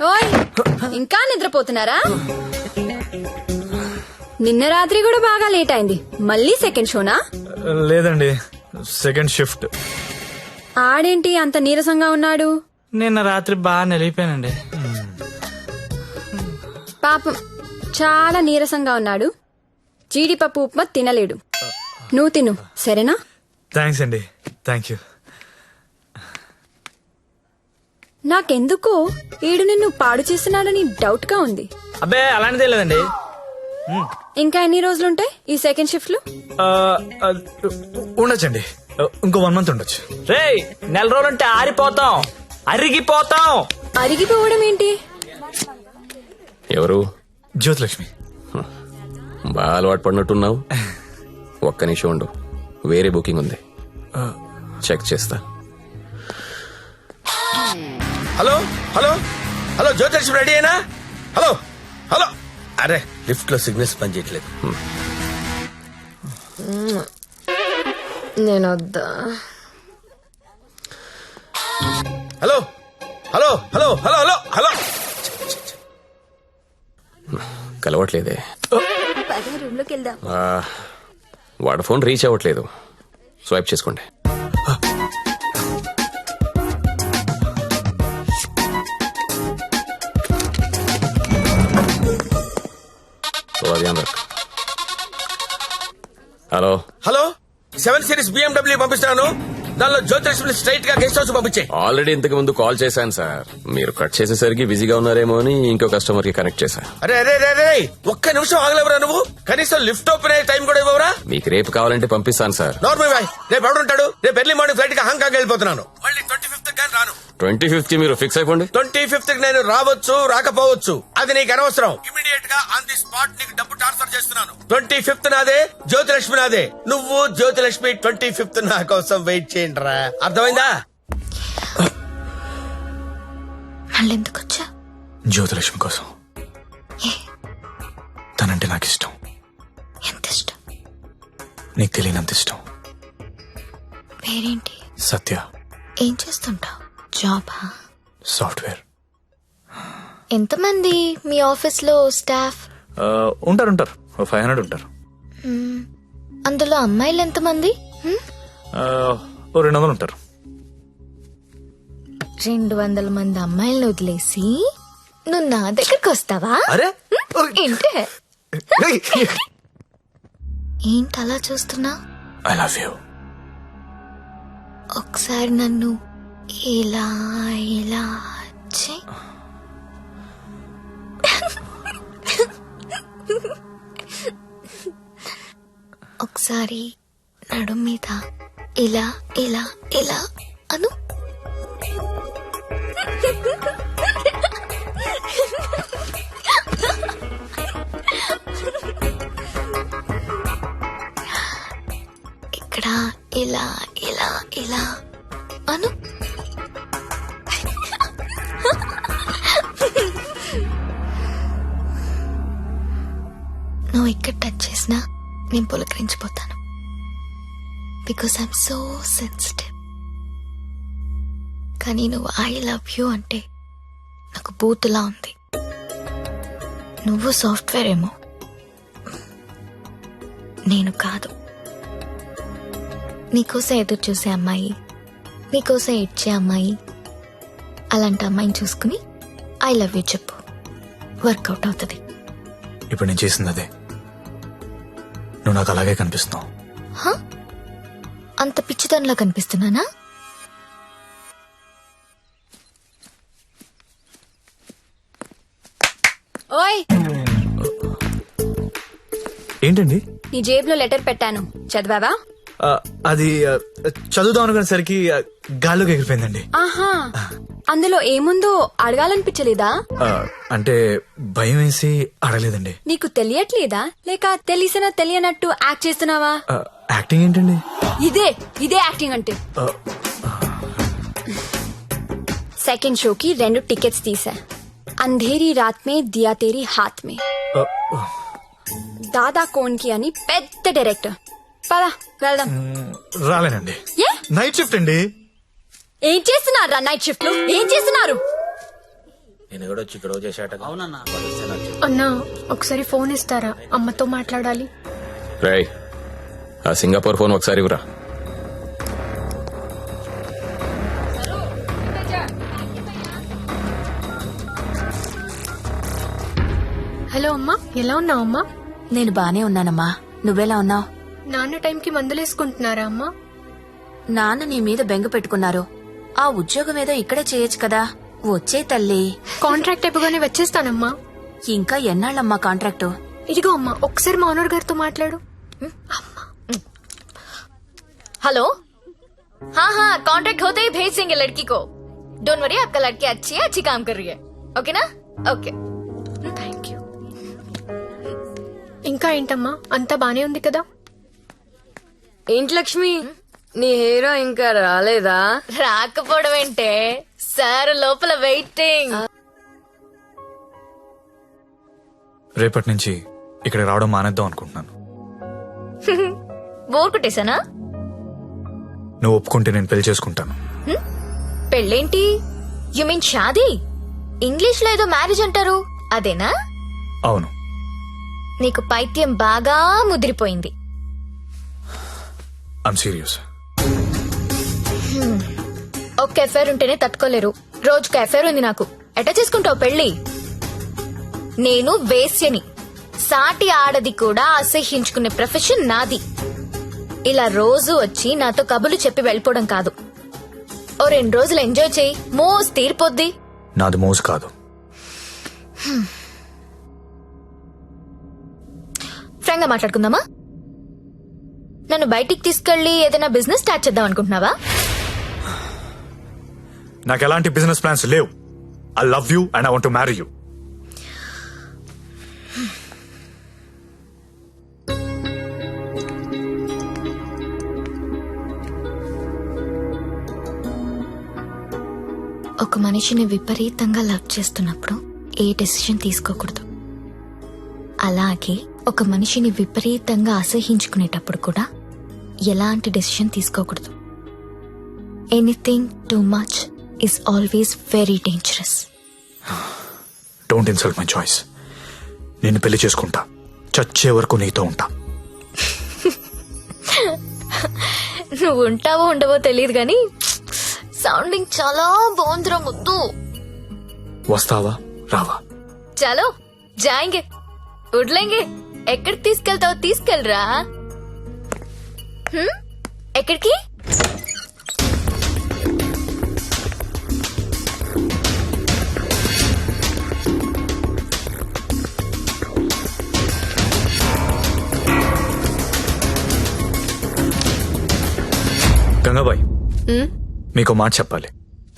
ఓయ్ ఇంకా నిద్రపోతున్నారా? నిన్న రాత్రి కూడా బాగా లేట్ అయింది. మళ్ళీ సెకండ్ షోనా? లేదండి, సెకండ్ షిఫ్ట్. ఆడేంటి అంత నీరసంగా ఉన్నాడు? నిన్న రాత్రి బాగా నిలిగిపోయానండి. పాపం చాలా నీరసంగా ఉన్నాడు. జీడిపప్పు ఉప్మా తినలేడు. నువ్వు తిను సరేనా? థ్యాంక్స్ అండి, థ్యాంక్ యూ. నాకెందుకో ఈడు నిన్ను పాడు చేస్తున్నాడని డౌట్ గా ఉంది. అబ్బే అలాంటిదే లేదండి. ఇంకా ఎన్ని రోజులుంటాయి ఈ సెకండ్ షిఫ్ట్ లు? ఉండొచ్చండి, ఇంకో 1 month ఉండొచ్చు. రేయ్, నెల రోజులంటే ఆరిపోతాం, అరిగిపోతాం. అరిగిపోవడం ఏంటి? ఎవరు? జ్యోతిలక్ష్మి. బాగా అలవాటు పడినట్టున్నావు. ఒక్క నిమిషం ఉండు, వేరే బుకింగ్ ఉంది, చెక్ చేస్తా. Hello hello hello, Jyothilakshmi ready అయినా? హలో హలో, అరే లిఫ్ట్ లో సిగ్నల్స్ పనిచేయట్లేదు. నేను వద్దా? Hello hello hello hello hello hello, కలవట్లేదే. రూమ్ లోకి వెళ్దాం. వాడి ఫోన్ రీచ్ అవ్వట్లేదు, స్వైప్ చేసుకోండి. హలో హలో, 7 Series BMW పంపిస్తున్నాను. దానిలో జ్యోతిలక్ష్మి స్ట్రైట్ గా గెస్ట్ హౌస్ పంపించే. ఆల్రెడీ ఇంతకు ముందు కాల్ చేశాను సార్. మీరు కట్ చేసేసరికి బిజీగా ఉన్నారేమో అని ఇంకో కస్టమర్ కి కనెక్ట్ చేశా. అరే అరే అరే అరే, ఒక్క నిమిషం ఆగలేవరా నువ్వు? కనీసం లిఫ్ట్ ఓపెన్ అయ్యే టైం కూడా ఇవ్వరా? మీకు రేపు కావాలంటే పంపిస్తాను సార్. నార్మల్ బాయ్, రేపు ఎవడుంటాడు? రేపు ఎర్లీ మార్నింగ్ ఫ్లైట్ గా హాంకాంగ్ వెళ్ళిపోతున్నాను. మళ్ళీ 25th కానీ రాను. 25th కి మీరు ఫిక్స్ అయిపోండి. 25th కి నేను రావచ్చు రాకపోవచ్చు, అది నీకు అనవసరం. ఇమీడియట్ గా ఆన్ ది స్పాట్ నీకు డబ్బు ట్రాన్స్ఫర్ చేస్తున్నాను. 25th నాదే, జ్యోతిలక్ష్మి నాదే. నువ్వు జ్యోతిలక్ష్మి 25th నా కోసం వెయిట్ చేయండి రా. అర్థమైందా? మళ్ళెందుకు వచ్చా? జ్యోతిలక్ష్మి కోసం. తనంటే నాకు ఇష్టం. ఎంత ఇష్టం? నీకు తెలియనంత ఇష్టం. పేరేంటి? సత్య. ఏం చేస్తుంటావు? జాబా? సాఫ్ట్వేర్. ఎంతమంది మీ ఆఫీస్ లో స్టాఫ్? ఉంటారు 500 ఉంటారు. అందులో అమ్మాయిలు ఎంతమంది? 200 ఉంటారు. 200 మంది అమ్మాయిలను వదిలేసి నువ్వు నా దగ్గరకు వస్తావా? అరే ఏంటి ఏంటి అలా చూస్తున్నా? I love you. ఒకసారి నన్ను ఇలా ఇలా చెయ్. ఒకసారి నడుం మీద ఇలా ఇలా ఇలా అను. ఇక్కడ ఇలా ఇలా ఇలా అను. నువ్వు ఇక్కడ టచ్ చేసినా నేను పులకరించిపోతాను. Because I'm so sensitive. కానీ నువ్వు ఐ లవ్ యూ అంటే నాకు బూతులా ఉంది. నువ్వు సాఫ్ట్వేర్ ఏమో, నేను కాదు. నీకోసం ఎదురు చూసే అమ్మాయి, నీకోసం ఇచ్చే అమ్మాయి, అలాంటి అమ్మాయిని చూసుకుని ఐ లవ్ యూ చెప్పు, వర్కౌట్ అవుతుంది. ఇప్పుడు నేను చేసింది అదే. నువ్వు నాకు అలాగే కనిపిస్తున్నావు. అంత పిచ్చితనంలా కనిపిస్తున్నానా? ఓయ్, ఏంటండి? నీ జేబులో లెటర్ పెట్టాను, చదివావా? అది చదువుదాం అనుకునేసరికి గాల్లోకి ఎగిరిపోయిందండి. ఆహా, అందులో ఏముందో అడగాలనిపించలేదా? అంటే భయం వేసి అడగలేదండి. నీకు తెలియట్లేదా, లేక తెలిసినా తెలియనట్టు యాక్ట్ చేస్తున్నావా? యాక్టింగ్ ఏంటండి? ఇదే యాక్టింగ్ అంటే. సెకండ్ షోకి 2 టికెట్స్ తీసా. అంధేరీ రాత్ మే దియా తేరీ హాత్ మే. దాదా కోన్ కి అని పెద్ద డైరెక్టర్. పదా వెళ్దాం. రాలేనండి, ఏ? నైట్ షిఫ్ట్ అండి. ఏం చేస్తున్నారు నైట్ షిఫ్ట్ లో? ఏం చేస్తున్నారు? నేను కూడా వచ్చి ఇక్కడ చేశాట. అవునన్నా. అన్నా ఒకసారి ఫోన్ ఇస్తారా, అమ్మతో మాట్లాడాలి. రేయ్ ఆ సింగపూర్ ఫోన్ ఒకసారి ఇవ్వరా. హలో అమ్మా, ఎలా ఉన్నావు అమ్మా? నేను బానే ఉన్నానమ్మా, నువ్వెలా ఉన్నావు? నాన్న టైంకి మందులేసుకుంటున్నారా అమ్మా? నాన్న నీ మీద బెంగ పెట్టుకున్నారు. ఆ ఉద్యోగం ఏదో ఇక్కడే చేయొచ్చు కదా. వచ్చే తల్లి. కాంట్రాక్ట్ అయిపోగానే వచ్చేస్తానమ్మా. ఇంకా ఎన్నాళ్ళమ్మా కాంట్రాక్టు? ఇదిగో అమ్మా, ఒకసారి మా ఓనర్ గారితో మాట్లాడు. हेलो हाँ हाँ कॉन्ट्रैक्ट होते ही भेज देंगे लड़की को. डोंट वरी, आपका लड़की अच्छी है, अच्छी काम कर रही है. ओके ना? ओके. Thank you. ఇంకా ఏంటమ్మా, అంతా బానే ఉంది కదా? ఏంటి లక్ష్మి, నీ హీరో ఇంకా రాలేదా? రాకపోవడం ఏంటే సార్, లోపల వెయిటింగ్. రేపటి నుంచి ఇక్కడ రావడం మానేద్దాం అనుకుంటున్నాను. బోర్ కొట్టేశానా? నువ్వు ఒప్పుకుంటే నేను పెళ్లి చేసుకుంటాను. పెళ్ళేంటి? యు మీన్ షాదీ? ఇంగ్లీష్ లో ఏదో మ్యారేజ్ అంటారు, అదేనా? అవును. నీకు పైత్యం బాగా ముదిరిపోయింది. I'm serious. ఒక్క ఎఫైర్ ఉంటేనే తట్టుకోలేరు, రోజుకు ఎఫైర్ ఉంది నాకు. ఎట్లా చేసుకుంటావు పెళ్లి? నేను వేశ్యని, సాటి ఆడది కూడా అసహ్యించుకునే ప్రొఫెషన్ నాది. ఇలా రోజు వచ్చి నాతో కబులు చెప్పి వెళ్ళిపోవడం కాదు. ఓ 2 రోజులు ఎంజాయ్ చేయి, మోస్ తీరిపోద్ది. నాది మోజు కాదు. ఫ్రాంక్ గా మాట్లాడుకుందామా? నన్ను బయటికి తీసుకెళ్లి ఏదైనా బిజినెస్ స్టార్ట్ చేద్దాం అనుకుంటున్నావా? నాకు ఎలాంటి బిజినెస్ ప్లాన్స్ లేవు. I love you and I want to marry you. ఒక మనిషిని విపరీతంగా లవ్ చేస్తున్నప్పుడు ఏ డెసిషన్ తీసుకోకూడదు. అలాగే ఒక మనిషిని విపరీతంగా అసహించుకునేటప్పుడు కూడా ఎలాంటి డెసిషన్ తీసుకోకూడదు. Anything too much is always very dangerous. Don't insult my choice. నేను పెళ్లి చేసుకుంటా, చచ్చే వరకు నీతో ఉంటా. నువ్వు ఉంటావో ఉండవో తెలియదు గాని సౌండింగ్ చాలా బాగుందిరా ముద్దు. వస్తావా రావా? చలో జాయింగే, ఉడ్లేంగే. ఎక్కడికి తీసుకెళ్తావో తీసుకెళ్ళరా. ఎక్కడికి? గంగాబాయ్, మీకు మాట చెప్పాలి.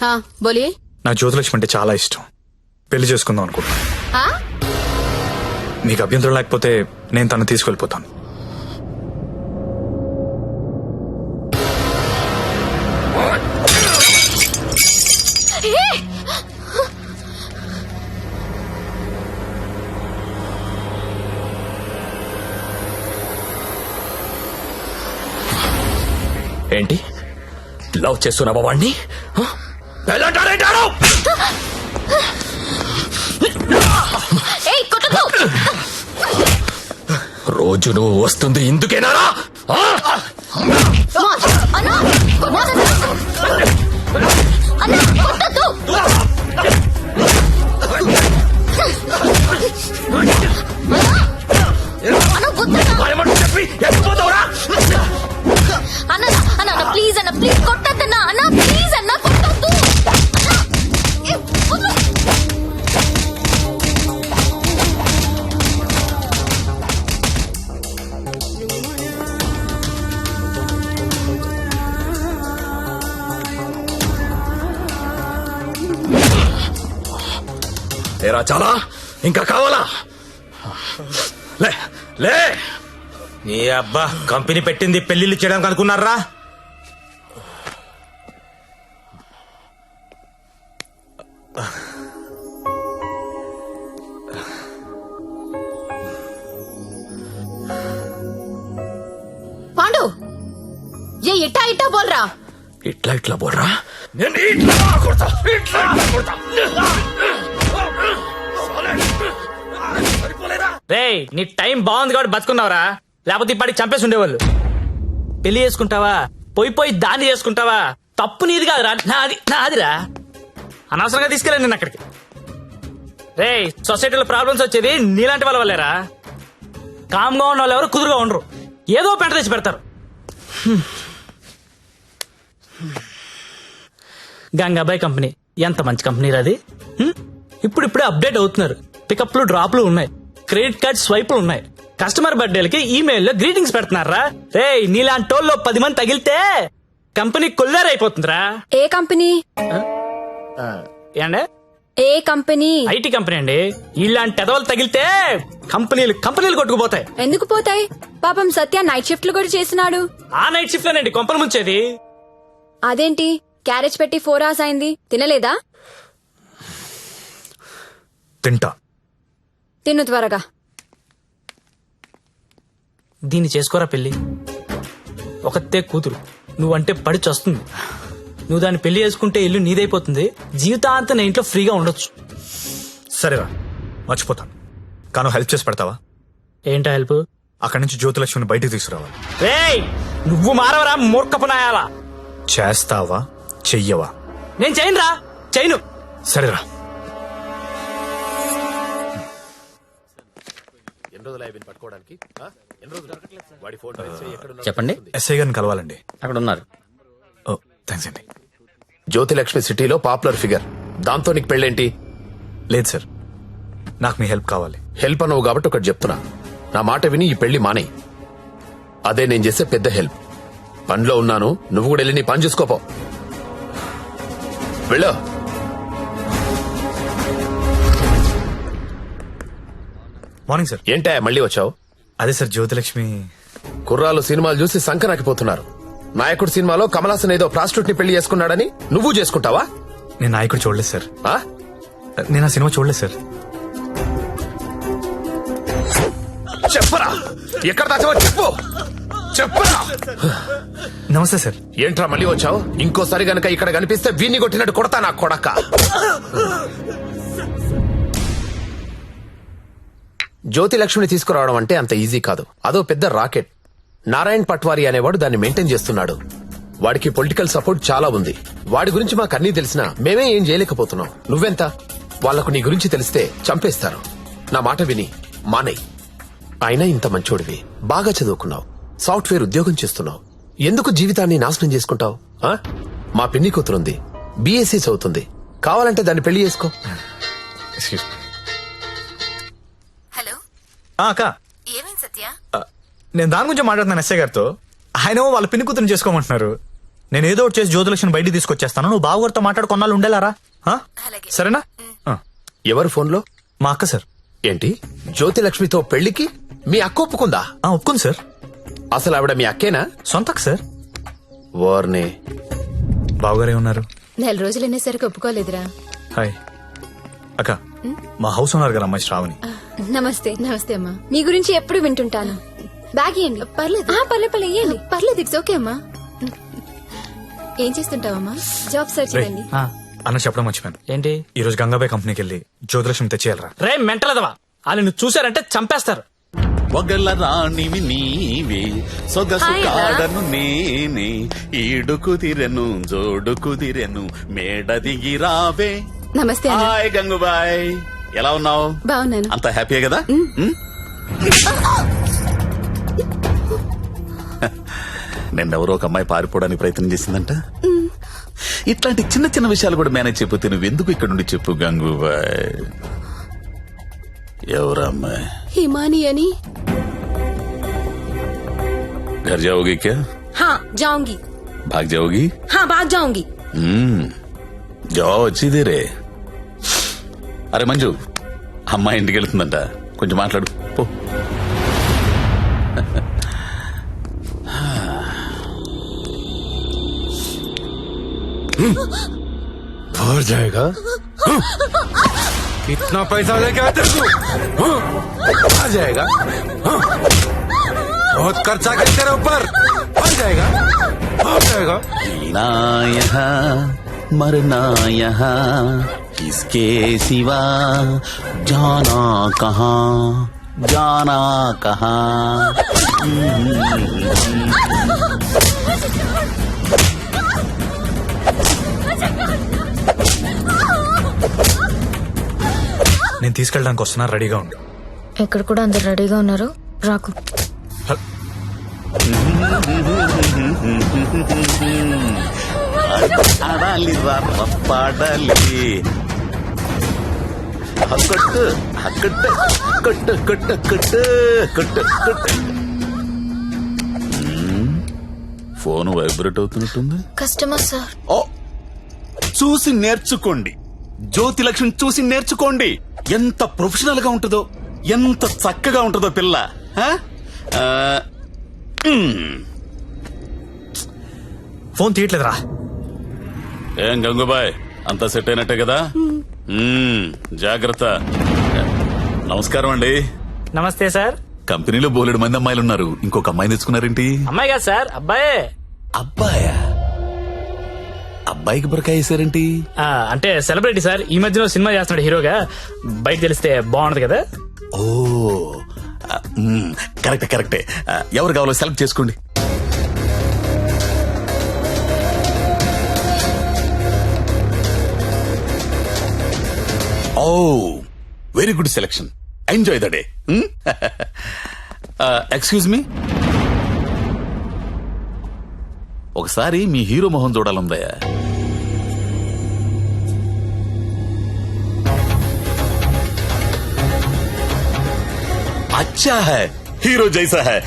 हाँ बोलिए. నాకు జ్యోతిలక్ష్మి అంటే చాలా ఇష్టం. పెళ్లి చేసుకుందాం అనుకుంటున్నా. हाँ మీకు అభ్యంతరం లేకపోతే నేను తను తీసుకెళ్ళిపోతాను. ఏంటి లవ్ చేస్తున్నావా వాణ్ణి? ఏయ్ కొట్టకు. రోజు నువ్వు వస్తుంది ఇందుకేనారా? అన్నా అన్నా కొట్టద్దు. అన్న అన్న ప్లీజ్ అన్న, ప్లీజ్ కొట్టద్దన్నా. అన్న ప్లీజ్ అన్న, కొట్టద్దు. ఏరా చాలా ఇంకా కావాలా? లే లే. ఏ అబ్బా, కంపెనీ పెట్టింది పెళ్లిళ్ళు చేయడానికి అనుకున్నారా? పాండు ఏ ఇట్టా ఇట్టా బోల్రా. ఇట్లా ఇట్లా బోర్రా. నేను ఇట్లా కొడతా, ఇట్లా కొడతా. రేయ్ నీ టైం బాగుంది కాబట్టి బతుకున్నావురా, లేకపోతే ఇప్పటికి చంపేసి ఉండేవాళ్ళు. పెళ్లి చేసుకుంటావా, పోయి దాన్ని చేసుకుంటావా, తప్పు నీది కాదురా, నాదిరా. అనవసరంగా తీసుకెళ్ళాను నేను అక్కడికి. రేయ్ సొసైటీలో ప్రాబ్లమ్స్ వచ్చేది నీలాంటి వాళ్ళ వల్లేరా. కామ్గా ఉన్న వాళ్ళు ఎవరు కుదురుగా ఉండరు, ఏదో పెంట తెచ్చి పెడతారు. గంగాబాయ్ కంపెనీ ఎంత మంచి కంపెనీ అది. ఇప్పుడిప్పుడే అప్డేట్ అవుతున్నారు. పికప్లు డ్రాప్లు ఉన్నాయి, క్రెడిట్ కార్డ్ స్వైపులు ఉన్నాయి. కస్టమర్ బర్త్డేలకి ఈమెయిల్లో గ్రీటింగ్స్ పెడుతున్నారా. రేయ్ నీలాంటి టోల్లో 10 మంది తగిలితే కంపెనీ కొల్లారైపోతుందిరా. ఏ కంపెనీ? ఏండే ఏ కంపెనీ? ఐటీ కంపెనీ అండి. ఇలాంటి ఎదవలు తగిలితే కంపెనీలు కొట్టుకుపోతాయి. ఎందుకు పోతాయి? పాపం సత్య నైట్ షిఫ్ట్లు కూడా చేస్తున్నాడు. ఆ నైట్ షిఫ్ట్ లోనండి కొంపలు ముంచేది. అదేంటి క్యారేజ్ పెట్టి 4 hours అయింది, తినలేదా? తింటా. తిను త్వరగా. దీన్ని చేసుకోరా పెళ్లి. ఒకతే కూతురు, నువ్వంటే పడి చస్తుంది. నువ్వు దాన్ని పెళ్లి చేసుకుంటే ఇల్లు నీదైపోతుంది, జీవితాంతం నా ఇంట్లో ఫ్రీగా ఉండొచ్చు. సరేరా, మర్చిపోతాను. కాను హెల్ప్ చేసి పెడతావా? ఏంటా హెల్ప్? అక్కడి నుంచి జ్యోతిలక్ష్మిని బయటికి తీసుకురావాలి. రేయ్ నువ్వు మారవరా మూర్ఖపనాయాలా. చేస్తావా చెయ్యవా? నేను చేయనురా, చేయను. సరేరా. చెప్పండి. ఎస్ఐ గారిని కలవాలండి. అక్కడ ఉన్నారు. ఓ థ్యాంక్స్ అండి. జ్యోతిలక్ష్మి సిటీలో పాపులర్ ఫిగర్, దాంతో నీకు పెళ్ళేంటి? లేదు సార్, నాకు మీ హెల్ప్ కావాలి. హెల్ప్ అనవు కాబట్టి ఒకటి చెప్తున్నా, నా మాట విని ఈ పెళ్లి మానేయ్. అదే నేను చేసే పెద్ద హెల్ప్. పనిలో ఉన్నాను, నువ్వు కూడా వెళ్ళి నీ పని చూసుకోపో. వెళ్ళు. Morning sir. ఏంటా మళ్ళీ వచ్చావు? అదే సార్, జ్యోతిలక్ష్మి కుర్రాలు సినిమాలు చూసి సంకనాకిపోతున్నారు. నాయకుడు సినిమాలో కమలాసన్ ఏదో ప్రాస్టిట్యూట్ ని పెళ్లి చేసుకున్నాడని నువ్వు చేసుకుంటావా? నేను నాయకుడు చూడలేదు సార్. ఆ? నేను ఆ సినిమా చూడలేదు సార్. చెప్పరా, ఎక్కడ దాచావో చెప్పు. చెప్పరా. నమస్తే సార్. ఏంట్రా మళ్ళీ వచ్చావు? ఇంకోసారి గనక ఇక్కడ కనిపిస్తే వీణ్ణి కొట్టినట్టు కొడతా నా కొడక. జ్యోతిలక్ష్మిని తీసుకురావడం అంటే అంత ఈజీ కాదు. అదో పెద్ద రాకెట్. నారాయణ్ పట్వారీ అనేవాడు దాన్ని మెయింటైన్ చేస్తున్నాడు. వాడికి పొలిటికల్ సపోర్ట్ చాలా ఉంది. వాడి గురించి మాకు అన్నీ తెలిసినా మేమే ఏం చేయలేకపోతున్నాం. నువ్వెంత? వాళ్లకు నీ గురించి తెలిస్తే చంపేస్తారు. నా మాట విని మానేయ్. అయినా ఇంత మంచోడివి, బాగా చదువుకున్నావు, సాఫ్ట్వేర్ ఉద్యోగం చేస్తున్నావు, ఎందుకు జీవితాన్ని నాశనం చేసుకుంటావు? మా పిన్ని కూతురుంది, బీఎస్సీ చదువుతుంది, కావాలంటే దాన్ని పెళ్లి చేసుకో. హలో, అక్క, ఏమైంది సత్య? నేను దాని గురించి మాట్లాడుతున్నాను ఎస్ఐ గారితో. ఆయన వాళ్ళ పిన్ని కూతురు చేసుకోమంటున్నారు. నేను ఏదో ఒకటి చేసి జ్యోతిలక్ష్మిని బయటికి తీసుకొచ్చేస్తాను. నువ్వు బావగారితో మాట్లాడు, కొన్నాళ్ళు ఉండేలారా? అలాగే. సరేనా? ఎవరు ఫోన్లో? మా అక్క సార్. ఏంటి, జ్యోతిలక్ష్మితో పెళ్లికి మీ అక్క ఒప్పుకుందా? ఒప్పుకుంది సార్. అసలు ఆవిడ మీ అక్కేనా? సొంత అక్క సార్. వార్నే. బావగారే ఉన్నారు. 4 రోజులు అనేసరికి ఒప్పుకోలేదురా. హాయ్ అక్క, మా హౌస్ ఓనర్ గారు అమ్మాయి శ్రావణి. నమస్తే. నమస్తే అమ్మా. మీ గురించి ఎప్పుడు వింటుంటాను. బ్యాగ్ ఇవ్వండి. పర్లేదు పర్లేదు ఇవ్వండి. పర్లేదు, ఇట్స్ ఓకే అమ్మా. ఏం చేస్తుంటావమ్మా? జాబ్ సర్చ్ రేయ్, చేయండి. అన్న చెప్పడం మర్చిపోయాను. ఏంటి? ఈ రోజు గంగాబాయ్ కంపెనీకి వెళ్ళి జ్యోతిలక్ష్మి తెచ్చేయాలరా. రే మెంటలదవా, వాళ్ళు నువ్వు చూసారంటే చంపేస్తారు. ఒగల రాణివి నీవే, సొగసు హాయ్ అన్నా. కాడను నేనే, ఈడు కుదిరెను జోడు కుదిరెను, మేడ దిగి రావే. నమస్తే అన్న. హాయ్ గంగుబాయ్, ఎలా ఉన్నావు? బాగున్నాను. అంత హ్యాపీయే కదా? నిన్నెవరో ఒక అమ్మాయి పారిపోవడానికి ప్రయత్నం చేసిందంట. ఇట్లాంటి చిన్న చిన్న విషయాలు కూడా మేనేజ్ చెప్పితే నువ్వెందుకు ఇక్కడ నుండి చెప్పు గంగుబాయ్. ఎవరా అమ్మాయి? హిమాని అని. घर जाओगी क्या? हाँ जाऊंगी. भाग जाओगी? हाँ भाग जाऊंगी. जाओ अच्छी देरे. అరే మంజు, అమ్మాయి ఇంటికి వెళ్తుందంట, కొంచెం మాట్లాడు పో. और जाएगा? कितना पैसा लेके आते तू? आ जाएगा? बहुत खर्चा कर तेरे ऊपर. आ जाएगा? आ जाएगा? जीना यहाँ मरना यहाँ, इसके सिवा जाना कहाँ. జానా కహా నేను తీసుకెళ్ళడానికి వస్తున్నా, రెడీగా ఉండు. ఇక్కడ కూడా అందరు రెడీగా ఉన్నారు, రాకు. ఆడాలి పాడాలి కొట్టు కొట్టు కొట్టు కొట్టు కొట్టు కొట్టు కొట్టు. ఫోన్ వైబ్రేట్ అవుతున్నట్టుంది. Customer sir. ఓ చూసి నేర్చుకోండి, జ్యోతి లక్ష్మి చూసి నేర్చుకోండి. ఎంత ప్రొఫెషనల్ గా ఉంటుందో, ఎంత చక్కగా ఉంటుందో పిల్ల. ఆ? ఆ, ఫోన్ తీయట్లేదురా. ఏం గంగుబాయ్, అంతా సెట్ అయినట్టే కదా? జాగ్రత్త. నమస్కారం అండి. నమస్తే సార్. కంపెనీలో బోలెడు మంది అమ్మాయిలు ఉన్నారు, ఇంకొక అమ్మాయిని తెచ్చుకున్నారేంటి? అమ్మాయి కాదు సార్, అబ్బాయే. అబ్బాయా? అబ్బాయికి బురకాయ వేసారేంటి? అంటే సెలబ్రిటీ సార్, ఈ మధ్యలో సినిమా చేస్తున్నాడు హీరోగా. బయట తెలిస్తే బాగుండదు కదా. ఓ కరెక్టే కరెక్టే. ఎవరు కావాలో సెలెక్ట్ చేసుకోండి. Oh very good selection. Enjoy the day. Excuse me, ఒకసారి మీ హీరో మొహం చూడాలందయ్యా. అచ్చా హై, హీరో జైసా హై.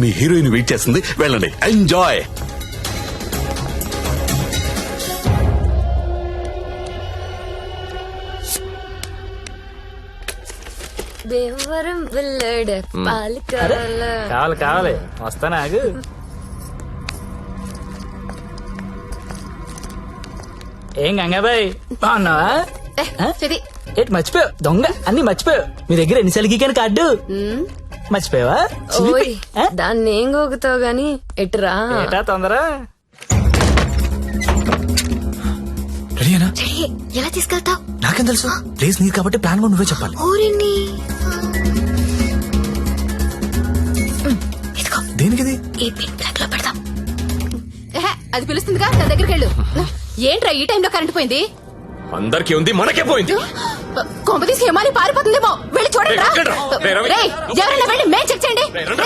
మీ హీరోయిన్ వెయిట్ చేస్తుంది, వెళ్ళండి. ఎంజాయ్. దేవరం వెళ్ళాడు పాలకాల. కావాలి కావాలి, వస్తానా ఆగు. ఏం గంగాబాయ్ బాగున్నావా? ఏంటి మర్చిపోయావు? దొంగ అన్ని మర్చిపోయావు. మీ దగ్గర ఎన్నిసార్లు గీకాను కార్డు మర్చిపోయావా? చిలిపి. దాన్ని ఏం గోగుతావు గాని ఎటురా. ఏటా తొందర? రెడీనా? రెడీ. ఎలా తీసుకెళ్తావు? నాకేం తెలుసు, ప్లేస్ నీది కాబట్టి ప్లాన్ కూడా నువ్వే చెప్పాలి. ఊరిని ఇదిగో దేనికిది? ఈ పిన్ బ్లాక్ లో పెడదాం. అది పిలుస్తుందిగా, నా దగ్గరికి వెళ్ళు. ఏంట్రా ఈ టైంలో కరెంట్ పోయింది? అందరికీ ఉంది, మనకే పోయింది. కొంపతీసి హిమాలి పారిపోతుందేమో, వెళ్ళి చూడండి. ఎవరైనా వెళ్ళి మేం చెక్ చేయండి.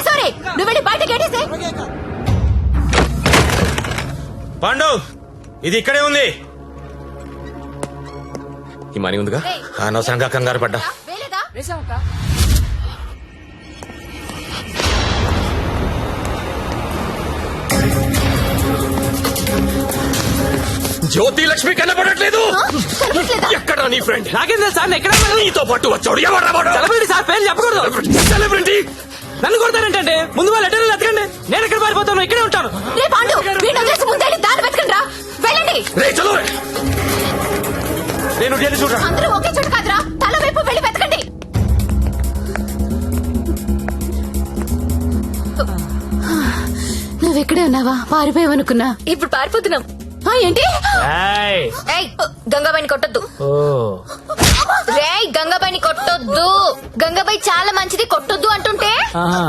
సారీ, నువ్వు వెళ్ళి బయట గేటేసే. పాండు, ఇది ఇక్కడే ఉంది. ఈ మనీ ఉందిగా. అనవసరంగా కంగారు పడ్డా. వేలేదా? జ్యోతి లక్ష్మి కనపడట్లేదు. ఎక్కడ నీ ఫ్రెండ్? నాకేం తెలుసు సార్, ఎక్కడ నీతో పాటు వచ్చాడు. ఎవడ్రా వాడు? సెలబ్రిటీ సార్, పేరు చెప్పకూడదు. సెలబ్రిటీ. నన్ను కొడతారేంటంటే? ముందు వాళ్ళు లెటర్లు ఎత్తకండి, నేను ఎక్కడ పారిపోతాను, ఇక్కడే ఉంటాను. రే పాండు, వీడిని వదిలేసి ముందే దారి వెతకండి రా. వెళ్ళండి. రే చలో రే. నేను వెళ్ళి చూడరా. అందరూ ఒకే చోట కాదురా, తల వైపు వెళ్ళి వెతకండి. నువ్వెక్కడే ఉన్నావా? పారిపోయావనుకున్నా. ఇప్పుడు పారిపోతున్నాం. ఏంటి? ఏయ్. ఏయ్, గంగాబాయిని కొట్టొద్దు. ఓ రేయ్, గంగాబాయిని కొట్టొద్దు. గంగాబాయి చాలా మంచిది, కొట్టొద్దు అంటుంటే. ఆహా.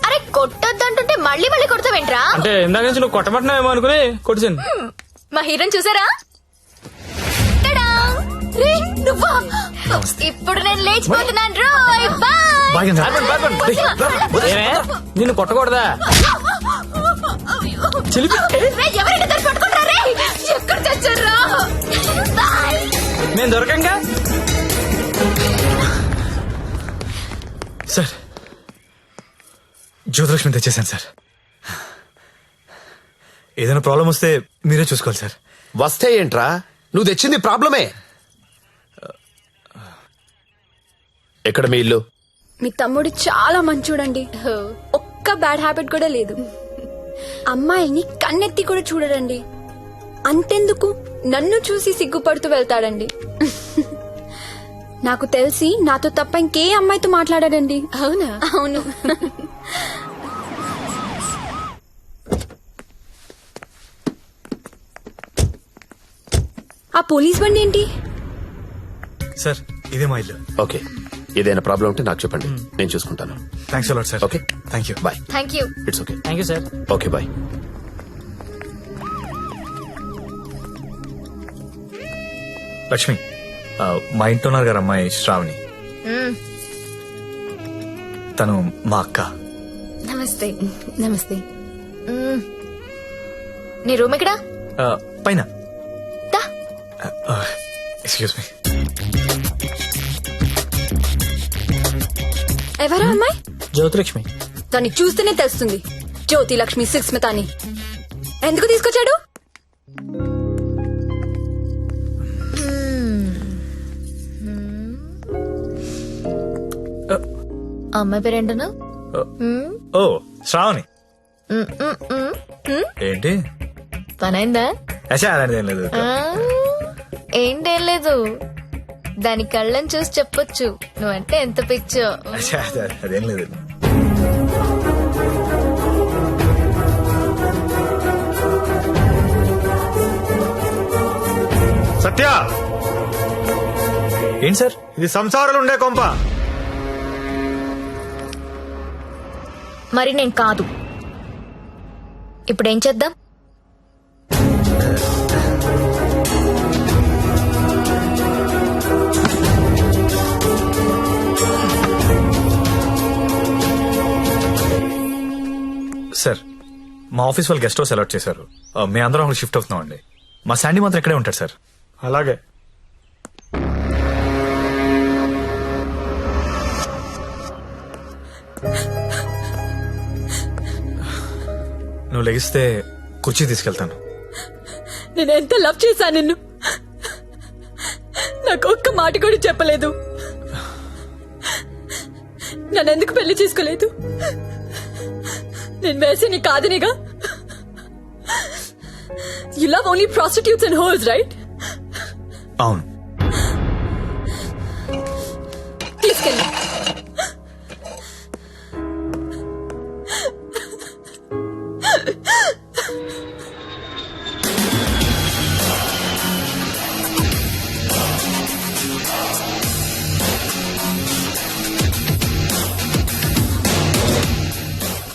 అరే కొట్టొద్దు అంటుంటే మళ్ళీ మళ్ళీ కొడతావేంట్రా? అంటే ఇందాక నుంచి నువ్వు కొట్టబట్టినావేమో అనుకుని కొట్టించాను. మా హీరోని చూసారా? టడా! రే, నువ్వా? ఇప్పుడు నేను లేచిపోతున్నాను రోయ్. బాయ్. బాయ్ గంగా. ఏమే, నిన్ను కొట్టకూడదా? చిలిపి. రే, ఎవరైనా దాన్ని పట్టుకుంటారా రే? ఎక్కడ చచ్చారా? బాయ్. నేను దొరకంగా. సార్, జ్యోతిలక్ష్మి తెచ్చేసాను సార్. ఏదైనా ప్రాబ్లం వస్తే మీరే చూసుకోవాలి సార్. వస్తే ఏంట్రా, నువ్వు తెచ్చింది ప్రాబ్లమే. ఎక్కడ మీ ఇల్లు? మీ తమ్ముడు చాలా మంచోడండి, ఒక్క బ్యాడ్ హ్యాబిట్ కూడా లేదు. అమ్మాయిని కన్నెత్తి కూడా చూడడండి. అంతెందుకు, నన్ను చూసి సిగ్గుపడుతూ వెళ్తాడండి. నాకు తెలిసి నాతో తప్ప ఇంకే అమ్మాయితో మాట్లాడాడండి. అవునా? అవును. ఆ పోలీస్ బండి ఏంటి? సార్, ఇదే మా ఇల్లు. ఓకే. ఏదైనా ప్రాబ్లం ఉంటే నాకు చెప్పండి, నేను చూసుకుంటాను. Thanks a lot sir. Okay, thank you. Bye. Thank you. It's okay. Thank you sir. Okay, bye. Lakshmi, మా ఇంట్లో ఉన్నారు గారు అమ్మాయి శ్రావణి. తను మా అక్క. నమస్తే. నమస్తే. నీ రూమ్ ఎక్కడా? పైన. దా. Excuse me. ఎవరా అమ్మాయి? జ్యోతిలక్ష్మి. దాన్ని చూస్తేనే తెలుస్తుంది, జ్యోతి లక్ష్మి సుస్మిత అని. ఎందుకు తీసుకొచ్చాడు? అమ్మాయి పేరేంటను? ఓ శ్రావణి. ఏంటి? పనైందా? అచ్చా, అలాంటిది ఏం లేదు. ఏంటేం లేదు, దాని కళ్ళని చూసి చెప్పొచ్చు నువ్వంటే ఎంత పిచ్చో. అచ్చా, అదేం లేదు. సత్య, ఏంటి సార్? ఇది సంసారాలు ఉండే కొంప. మరి నేను కాదు. ఇప్పుడు ఏం చేద్దాం? సార్, మా ఆఫీస్ వాళ్ళు గెస్ట్ హౌస్ అలాట్ చేశారు. మీ అందరం అక్కడ షిఫ్ట్ అవుతున్నాం అండి. మా శాండీ మాత్రం ఇక్కడే ఉంటాడు సార్. అలాగే. నువ్వు లెగిస్తే కుర్చీ తీసుకెళ్తాను. నేను ఎంత లవ్ చేశాను నిన్ను, నాకు ఒక్క మాట కూడా చెప్పలేదు. నన్నెందుకు పెళ్లి చేసుకోలేదు? నేను వేసేని కాదనిగా. You love only prostitutes and whores, right? అవును. తీసుకెళ్ళి.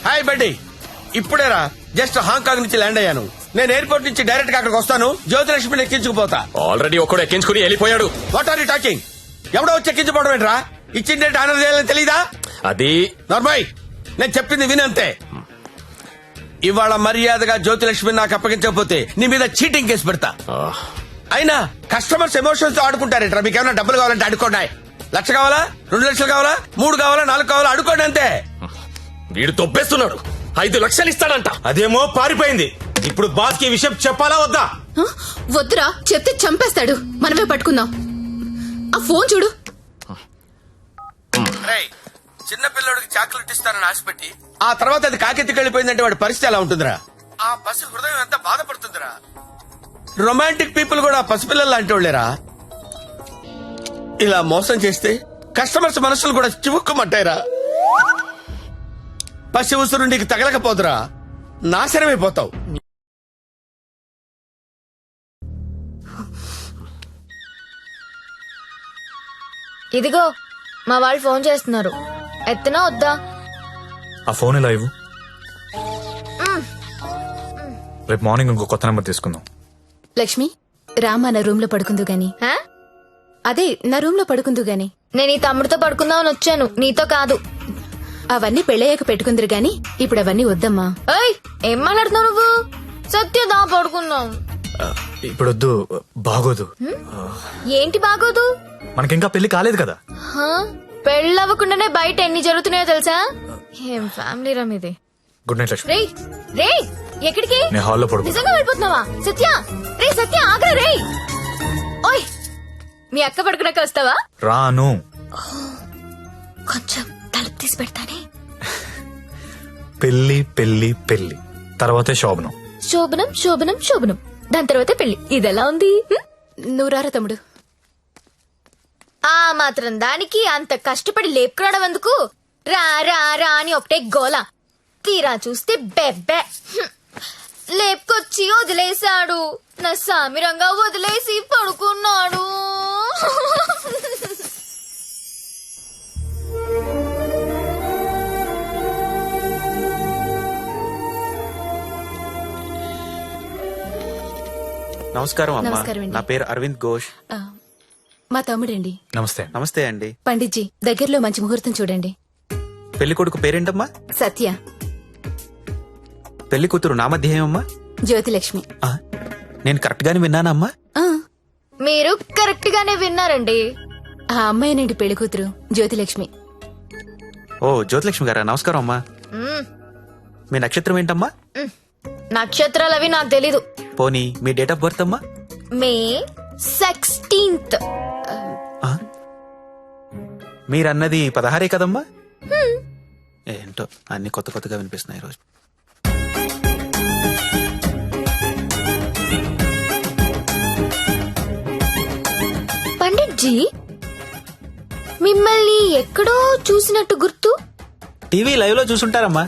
హాయ్ బడ్డీ, ఇప్పుడేరా జస్ట్ హాంకాంగ్ నుంచి ల్యాండ్ అయ్యాను. నేను ఎయిర్పోర్ట్ నుంచి డైరెక్ట్ గా అక్కడికి వస్తాను. జ్యోతిలక్ష్మిని ఎక్కించుకుపోతా. ఆల్రెడీ ఒక్కడు ఎక్కించుకుని వెళ్ళిపోయాడు. What are you talking? ఎవడో వచ్చి ఎక్కించుకోవడం ఏంట్రా? ఇచ్చిన డేట్ ఆనర్ చేయాలని తెలీదా? అది నార్మల్, నేను చెప్పింది వినంతే. ఇవాళ మర్యాదగా జ్యోతిలక్ష్మిని నాకు అప్పగించకపోతే నీ మీద చీటింగ్ కేసు పెడతా. అయినా కస్టమర్స్ ఎమోషన్స్ తో ఆడుకుంటారేంట్రా? మీకు ఏమైనా డబ్బులు కావాలంటే అడుకోండి. 1,00,000 కావాలా, 2 లక్షలు కావాలా, 3 కావాలా, 4 కావాలా, అడుకోండి అంతే. వీడు తొప్పేస్తున్నాడు. 5 లక్షలు ఇస్తాడంట. అదేమో పారిపోయింది. ఇప్పుడు బాస్ కి విషయం చెప్పాలా వద్దా? వద్దురా, చెప్తే చంపేస్తాడు. మనమే పట్టుకుందాం. ఆ ఫోన్ చూడు. రేయ్, చిన్న పిల్లడికి చాక్లెట్ ఇస్తానని ఆశపెట్టి ఆ తర్వాత అది కాకెత్తికి వెళ్ళిపోయిందంటే వాడి పరిస్థితి ఎలా ఉంటుందిరా? ఆ పసి హృదయం ఎంత బాధపడుతుందిరా? రొమాంటిక్ పీపుల్ కూడా పసిపిల్లలు లాంటి వాళ్ళేరా. ఇలా మోసం చేస్తే కస్టమర్స్ మనసులు కూడా చివుక్కుమంటాయిరా. పసి ఉసురు నీకు తగలకపోదురా, నాశనమైపోతావు. ఇదిగో మా వాళ్ళు ఫోన్ చేస్తున్నారు, ఎత్తనా వద్దా? ఆ ఫోన్ ఇలా ఇవ్వు. రేపు మార్నింగ్ ఇంకో కొత్త నెంబర్ తీసుకుందాం. లక్ష్మి, రామా నా రూమ్ లో పడుకుందు గాని. హా? అదే నా రూమ్ లో పడుకుందు గాని. నేను ఈ తమ్ముడితో పడుకుందామని వచ్చాను, నీతో కాదు. అవన్నీ పెళ్ళయ్యాక పెట్టుకుందరు గాని ఇప్పుడు అవన్నీ వద్దమ్మా. ఏయ్, ఏం మాట్లాడుతున్నావు నువ్వు? సత్యదా పడుకుందాం. ఇప్పుడు వద్దు, బాగోదు. ఏంటి బాగోదు? మనకింకా పెళ్లి కాలేదు కదా. హా? పెళ్ళవ్వకుండానే బయట ఎన్ని జరుగుతున్నాయో తెలుసా? ఏం ఫ్యామిలీ రా మీది. Good night Lakshmi. రేయ్ రేయ్, ఎక్కడికి? నేను హాల్లో పడుకో. నిజంగా వెళ్ళిపోతున్నావా? సత్య, రే సత్య, ఆగ్రా రేయ్. ఓయ్, మీ అక్క పడుకున్నాక వస్తావా? రాను. కొంచెం తలుపు తీసి పెడతానే. పెళ్లి పెళ్లి పెళ్లి తర్వాతే శోభనం. శోభనం శోభనం శోభనం, దాని తర్వాత పెళ్లి. ఇదెలా ఉంది? నువ్వు రారా తమ్ముడు. ఆ మాత్రం దానికి అంత కష్టపడి లేపుకురావడం ఎందుకు? రా రా రా అని ఒకటే గోల. తీరా చూస్తే బెబ్బె. లేపుకొచ్చి వదిలేశాడు, నా సామిరంగా వదిలేసి పడుకున్నాడు. నమస్కారం అమ్మా. నమస్కారం అండి. నా పేరు అరవింద్ ఘోష్. మా తమ్ముడండి. నమస్తే. నమస్తే అండి. పండిట్జీ దగ్గరలో మంచి ముహూర్తం చూడండి. పెళ్లి కొడుకు పేరేంటమ్మా? సత్య. పెళ్లి కూతురు నామధ్యేయమ్మా? జ్యోతిలక్ష్మి. నేను కరెక్ట్ గానే విన్నానమ్మా? మీరు కరెక్ట్ గానే విన్నారండి. ఆ అమ్మాయినండి పెళ్లి కూతురు జ్యోతిలక్ష్మి. ఓ జ్యోతిలక్ష్మి గారా, నమస్కారం అమ్మా. మీ నక్షత్రం ఏంటమ్మా? నక్షత్రాలు అవి నాకు తెలీదు. పోనీ మీ డేట్ ఆఫ్ బర్త్ అమ్మా? మే 16th. మీరన్నది 16 కదమ్మా? ఏంటో అన్ని కొత్త కొత్తగా వినిపిస్తున్నాయి ఈరోజు. పండిట్జీ మిమ్మల్ని ఎక్కడో చూసినట్టు గుర్తు. టీవీ లైవ్ లో చూసుంటారమ్మా.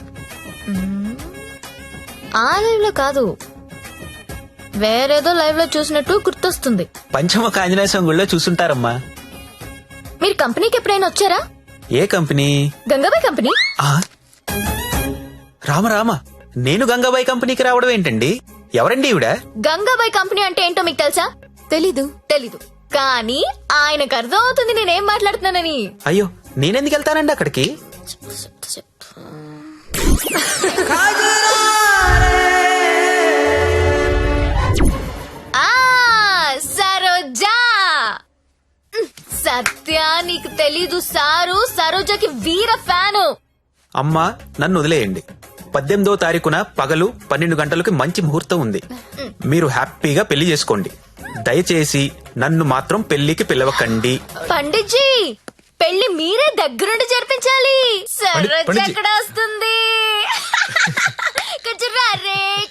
ఆ లైవ్ లో కాదు, వేరేదో లైవ్ లో చూసినట్టు గుర్తొస్తుంది. పంచముఖ ఆంజనేయ స్వామి గుళ్ళో చూసుంటారమ్మా. మీరు కంపెనీకి ఎప్పుడైనా వచ్చారా? ఏ కంపెనీ? గంగాబాయ్ కంపెనీ. రామ రామ, నేను గంగాబాయి కంపెనీకి రావడం ఏంటండి? ఎవరండి ఈవిడ? గంగాబాయ్ కంపెనీ అంటే ఏంటో మీకు తెలుసా? తెలీదు కానీ ఆయనకు అర్థం అవుతుంది నేనేం మాట్లాడుతున్నానని. అయ్యో, నేనెందుకు వెళ్తానండి అక్కడికి? సరోజా. సత్య నీకు తెలీదు, సారు సరోజకి వీర ఫ్యాను. అమ్మా నన్ను వదిలేయండి. 18వ తారీఖున పగలు 12 గంటలకు మంచి ముహూర్తం ఉంది. మీరు హ్యాపీగా పెళ్లి చేసుకోండి. దయచేసి నన్ను మాత్రం పెళ్లికి పిలవకండి. పండిట్జీ పెళ్లి మీరే దగ్గరుండి జరిపించాలి. సరోజ పండిట్జీ. ఎక్కడ వస్తుంది?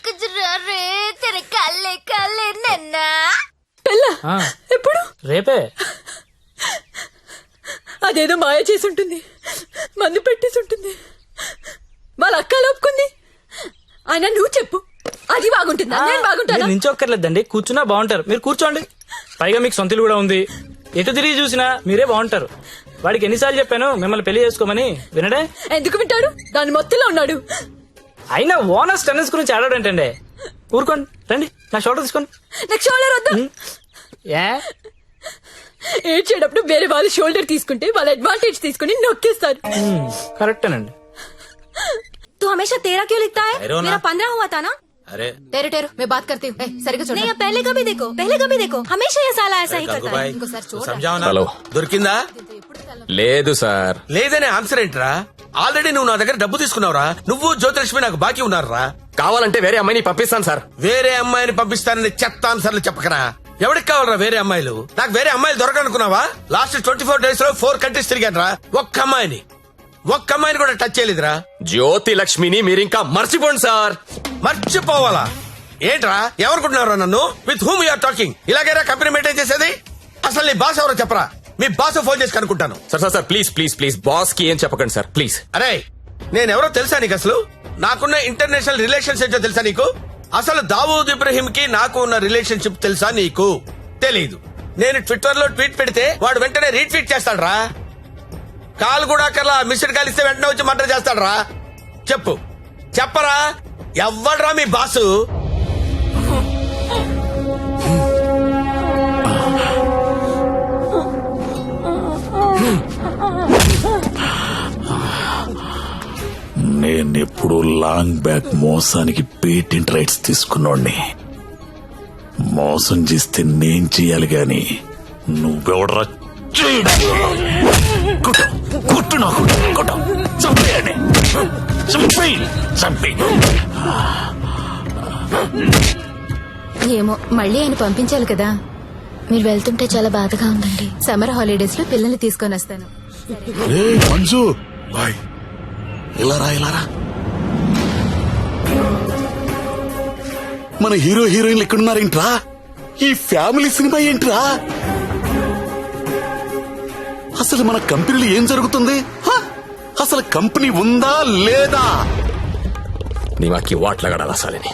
కుజురారే తెర కల్లే కల్లే నన్న. ఎప్పుడు? రేపే. అదేదో మాయ చేసి ఉంటుంది, మందు పెట్టేసి ఉంటుంది. వాళ్ళ అక్క ఒప్పుకుంది. ఆయన నువ్వు చెప్పు, అది బాగుంటుందా? నేను బాగుంటాను. మీరు నించొక్కర్లేదండి, కూర్చున్నా బాగుంటారు. మీరు కూర్చోండి. పైగా మీకు సొంత ఇల్లు కూడా ఉంది. ఎటు తిరిగి చూసినా మీరే బాగుంటారు. వాడికి ఎన్నిసార్లు చెప్పాను మిమ్మల్ని పెళ్లి చేసుకోమని, వినడే? ఎందుకు వింటాడు? దాని మొత్తంలో ఉన్నాడు. అయినా ఓనర్స్ టెన్నిస్ గురించి ఆడాడంటండి. ఊరుకోండి, రండి నా షోల్డర్ తీసుకోండి. నాకు షోల్డర్ వద్దు. ఏ ఏడ్చేటప్పుడు వేరే వాళ్ళ షోల్డర్ తీసుకుంటే వాళ్ళ అడ్వాంటేజ్ తీసుకుని నొక్కేస్తారు. కరెక్టేనండి. तू हमेशा 13 क्यों लिखता है? मेरा 15 हुआ था ना. అరే टेरो मैं बात करती हूँ. సరిగ్గా చూడు. नहीं, अब पहले कभी देखो हमेशा ये साला ऐसा ही करता है. ఇంకోసారి చూడు. సంజావనా? హలో. దొరికిందా? లేదు సార్. లేదనే ఆన్సర్ ఏంట్రా? ఆల్రెడీ నువ్వు నా దగ్గర డబ్బు తీసుకున్నావురా. నువ్వు జ్యోతిలక్ష్మి నాకు బాకీ ఉన్నారా? కావాలంటే వేరే అమ్మాయిని పంపిస్తాను సార్. వేరే అమ్మాయిని పంపిస్తానని చెత్త ఆన్సర్లు చెప్పకరా. ఎవరికి కావాలరా వేరే అమ్మాయిలు? నాకు వేరే అమ్మాయిలు దొరకనుకున్నావా? లాస్ట్ 24 days లో 4 countries తిరిగాను రా. ఒక్క అమ్మాయిని కూడా టచ్ చేయలేదురా. జ్యోతి లక్ష్మిని మీరింకా మర్చిపోండి సార్. మర్చిపోవాలా ఏంట్రా? ఎవరుకుంటున్నారా నన్ను? With whom you are talking? ఇలాగైనా కంపెనీ మెయింటైన్ చేసేది? అసలు నీ బాస్ ఎవరో చెప్పరా. మీ బాస్ ఫోన్ చేసి కనుక్కుంటాను. సార్ ప్లీజ్ బాస్ కి ఏం చెప్పకండి సార్ ప్లీజ్. అరే నేనెవరో తెలుసా నీకు? అసలు నాకున్న ఇంటర్నేషనల్ రిలేషన్స్ ఏంటో తెలుసా నీకు? అసలు దావూద్ ఇబ్రహీం కి నాకు ఉన్న రిలేషన్షిప్ తెలుసా నీకు? తెలీదు. నేను ట్విట్టర్ లో ట్వీట్ పెడితే వాడు వెంటనే రీట్వీట్ చేస్తాడ్రా. కాల్ కూడా కల్లా మిస్డ్ కాల్ ఇస్తే వెంటనే వచ్చి మర్డర్ చేస్తాడ్రా. చెప్పరా ఎవ్వడ్రా మీ బాసు? నేనెప్పుడు లాంగ్ బ్యాక్ మోసానికి పేటెంట్ రైట్స్ తీసుకున్నోడ్ని. మోసం చేస్తే నేను చెయ్యాలి గాని నువ్వెవడరా? కొట్టు నాకు కొట్టు, చంపేయండి, చంపేయి. ఏమో మళ్ళీ ఆయన పంపించాలి కదా. మీరు వెళ్తుంటే చాలా బాధగా ఉందండి. సమ్మర్ హాలిడేస్ లో పిల్లల్ని తీసుకొని వస్తాను. మంజు బాయ్, ఇలారా. మన హీరో హీరోయిన్లు ఎక్కడున్నారేంట్రా? ఈ ఫ్యామిలీ సినిమా ఏంట్రా? అసలు మన కంపెనీలో ఏం జరుగుతుంది? అసలు కంపెనీ ఉందా లేదా? నీ మాకి వాట్లగడాలి అసలని.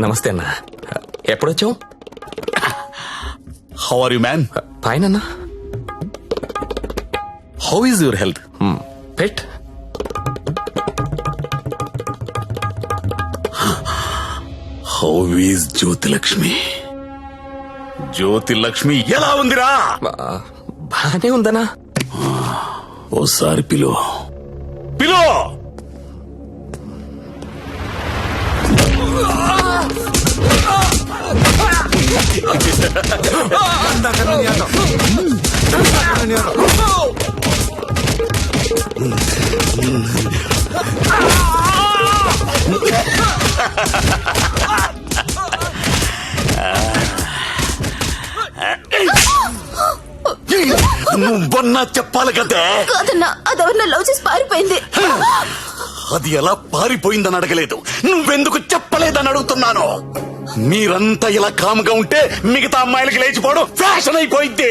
నమస్తే అన్న, ఎప్పుడొచ్చావు? How are you man? Fine అన్న. How is your health? పెట్ హౌ ఈజ్ జ్యోతిలక్ష్మి? జ్యోతిలక్ష్మి ఎలా ఉందిరా? బానే ఉందనా? ఓసారి పిలో పిలో. నువ్వన్నా చెప్పాలి కదా. కాదన్నా, అదెవరన్నా లవ్ చేసి పారిపోయింది. అది ఎలా పారిపోయిందని అడగలేదు, నువ్వెందుకు చెప్పలేదని అడుగుతున్నాను. మీరంతా ఇలా కాముగా ఉంటే మిగతా అమ్మాయిలకి లేచిపోవడం ఫ్యాషన్ అయిపోయింది.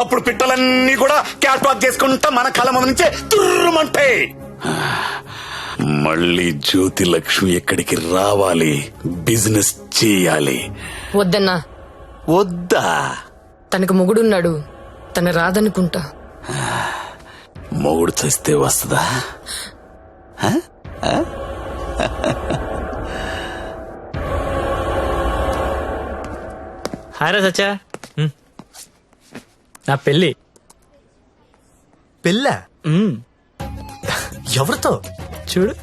అప్పుడు పిట్టలన్నీ కూడా క్యాట్ వాక్ చేసుకుంటా మన కళ్ళ ముందు నుంచే తుర్రుమంటాయి. మళ్ళీ జ్యోతిలక్ష్మి ఎక్కడికి రావాలి, బిజినెస్ చేయాలి. వద్దన్నా, వద్దా? తనకు మొగుడున్నాడు, తన రాదనుకుంటా. మొగుడు చస్తే వస్తుందా? హాయ్ రా సచ్చా. నా పెళ్ళి. పెళ్ళా? ఎవరితో? చూడు.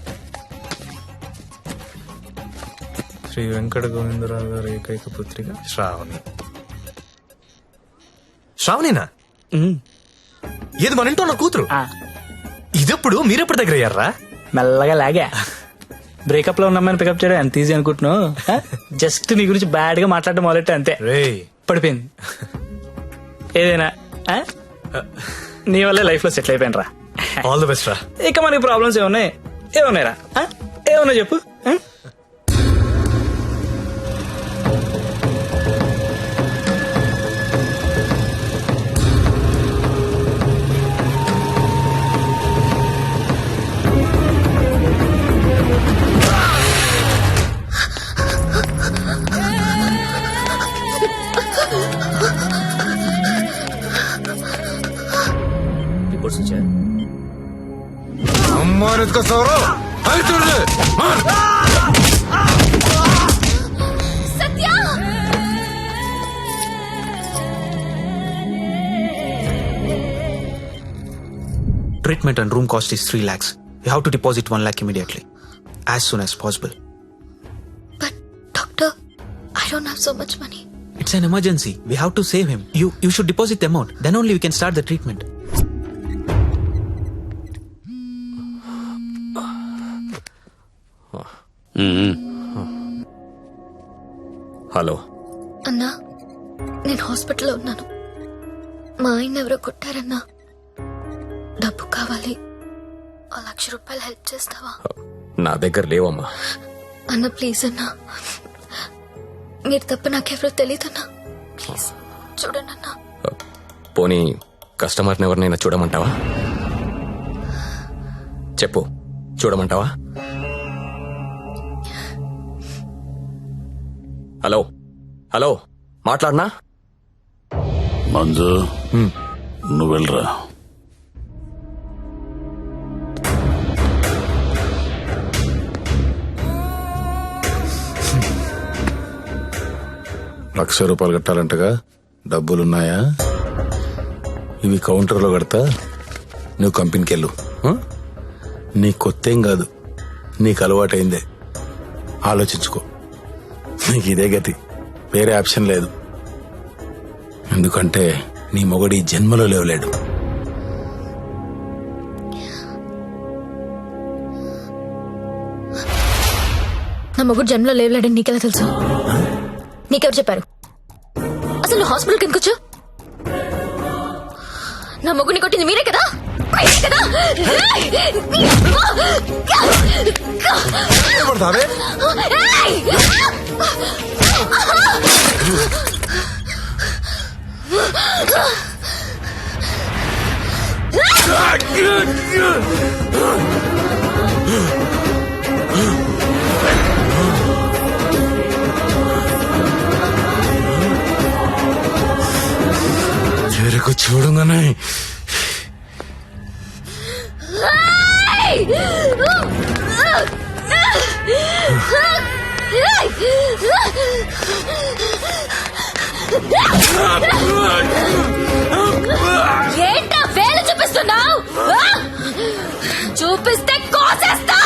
శ్రీ వెంకట గోవిందరావు గారి ఏకైక పుత్రిక శ్రావణి. శ్రావణినా? ఏది మన ఇంట్లో నా కూతురు? ఇదెప్పుడు మీరెప్పుడు దగ్గర అయ్యారా? మెల్లగా లాగా. బ్రేకప్ లో ఉన్న అమ్మాయిని పికప్ చేయడం ఎంత ఈజీ అనుకుంటున్నావు? జస్ట్ నీ గురించి బ్యాడ్ గా మాట్లాడడం మొదలెట్టే అంతే. పడిపోయింది. ఏదైనా నీ వల్లే లైఫ్ లో సెటిల్ అయిపోయినరా. ఆల్ ది బెస్ట్ రా. ఇక మనకి ప్రాబ్లమ్స్ ఏమున్నాయిరా? ఏమన్నా చెప్పు. Treatment and room cost is 3 lakhs. You have to deposit 1 lakh immediately, as soon as possible. But doctor, I don't have so much money. It's an emergency. We have to save him. You should deposit the amount. Then only we can start the treatment. Hello అన్నా, నేను హాస్పిటల్లో ఉన్నాను. మా ఆయన ఎవరో కొట్టారన్నా. డబ్బు కావాలి. 1,00,000 రూపాయలు హెల్ప్ చేస్తావా? నా దగ్గర లేవమ్మా. అన్న ప్లీజ్ అన్నా, మీరు తప్ప నాకెవరో తెలియదన్నా. ప్లీజ్ చూడండి అన్నా. పోనీ కస్టమర్ని ఎవరినైనా చూడమంటావా? చెప్పు, చూడమంటావా? హలో హలో, మాట్లాడనా? మంజు, నువ్వు వెళ్ళరా. ₹1,00,000 కట్టాలంటగా, డబ్బులున్నాయా? ఇవి కౌంటర్లో కడతా, నువ్వు కంపెనీకి వెళ్ళు. నీ కొత్తేం కాదు, నీకు అలవాటైందే. ఆలోచించుకో, నీకు ఇదే గతి, వేరే ఆప్షన్ లేదు. ఎందుకంటే నీ మొగడి జన్మలో లేవలేడు. నా మొగుడు జన్మలో లేవలేడని నీకెలా తెలుసు? నీకెవరు చెప్పారు? అసలు నువ్వు హాస్పిటల్కి ఎందుకు వచ్చావు? నా మొగుడిని కొట్టింది మీరే కదా? చెరుకు చూడంగానే ఏంటా వేలు చూపిస్తున్నావు? చూపిస్తే కోసేస్తా.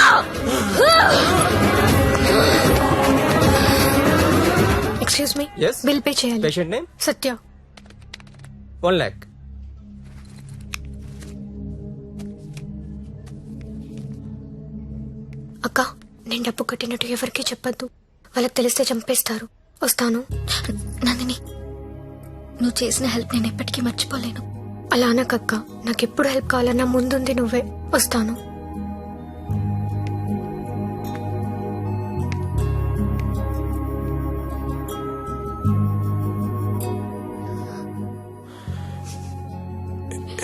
Excuse me, Yes? Bill pay చేయాలి. Patient name Satya. 1 lakh. అక్క, నేను డబ్బు కట్టినట్టు ఎవరికీ చెప్పొద్దు. వాళ్ళకి తెలిస్తే చంపేస్తారు. వస్తాను. నందిని, నువ్వు చేసిన హెల్ప్ నేను ఎప్పటికీ మర్చిపోలేను. అలా అనకక్క, నాకెప్పుడు హెల్ప్ కావాలన్నా ముందుంది నువ్వే. వస్తాను.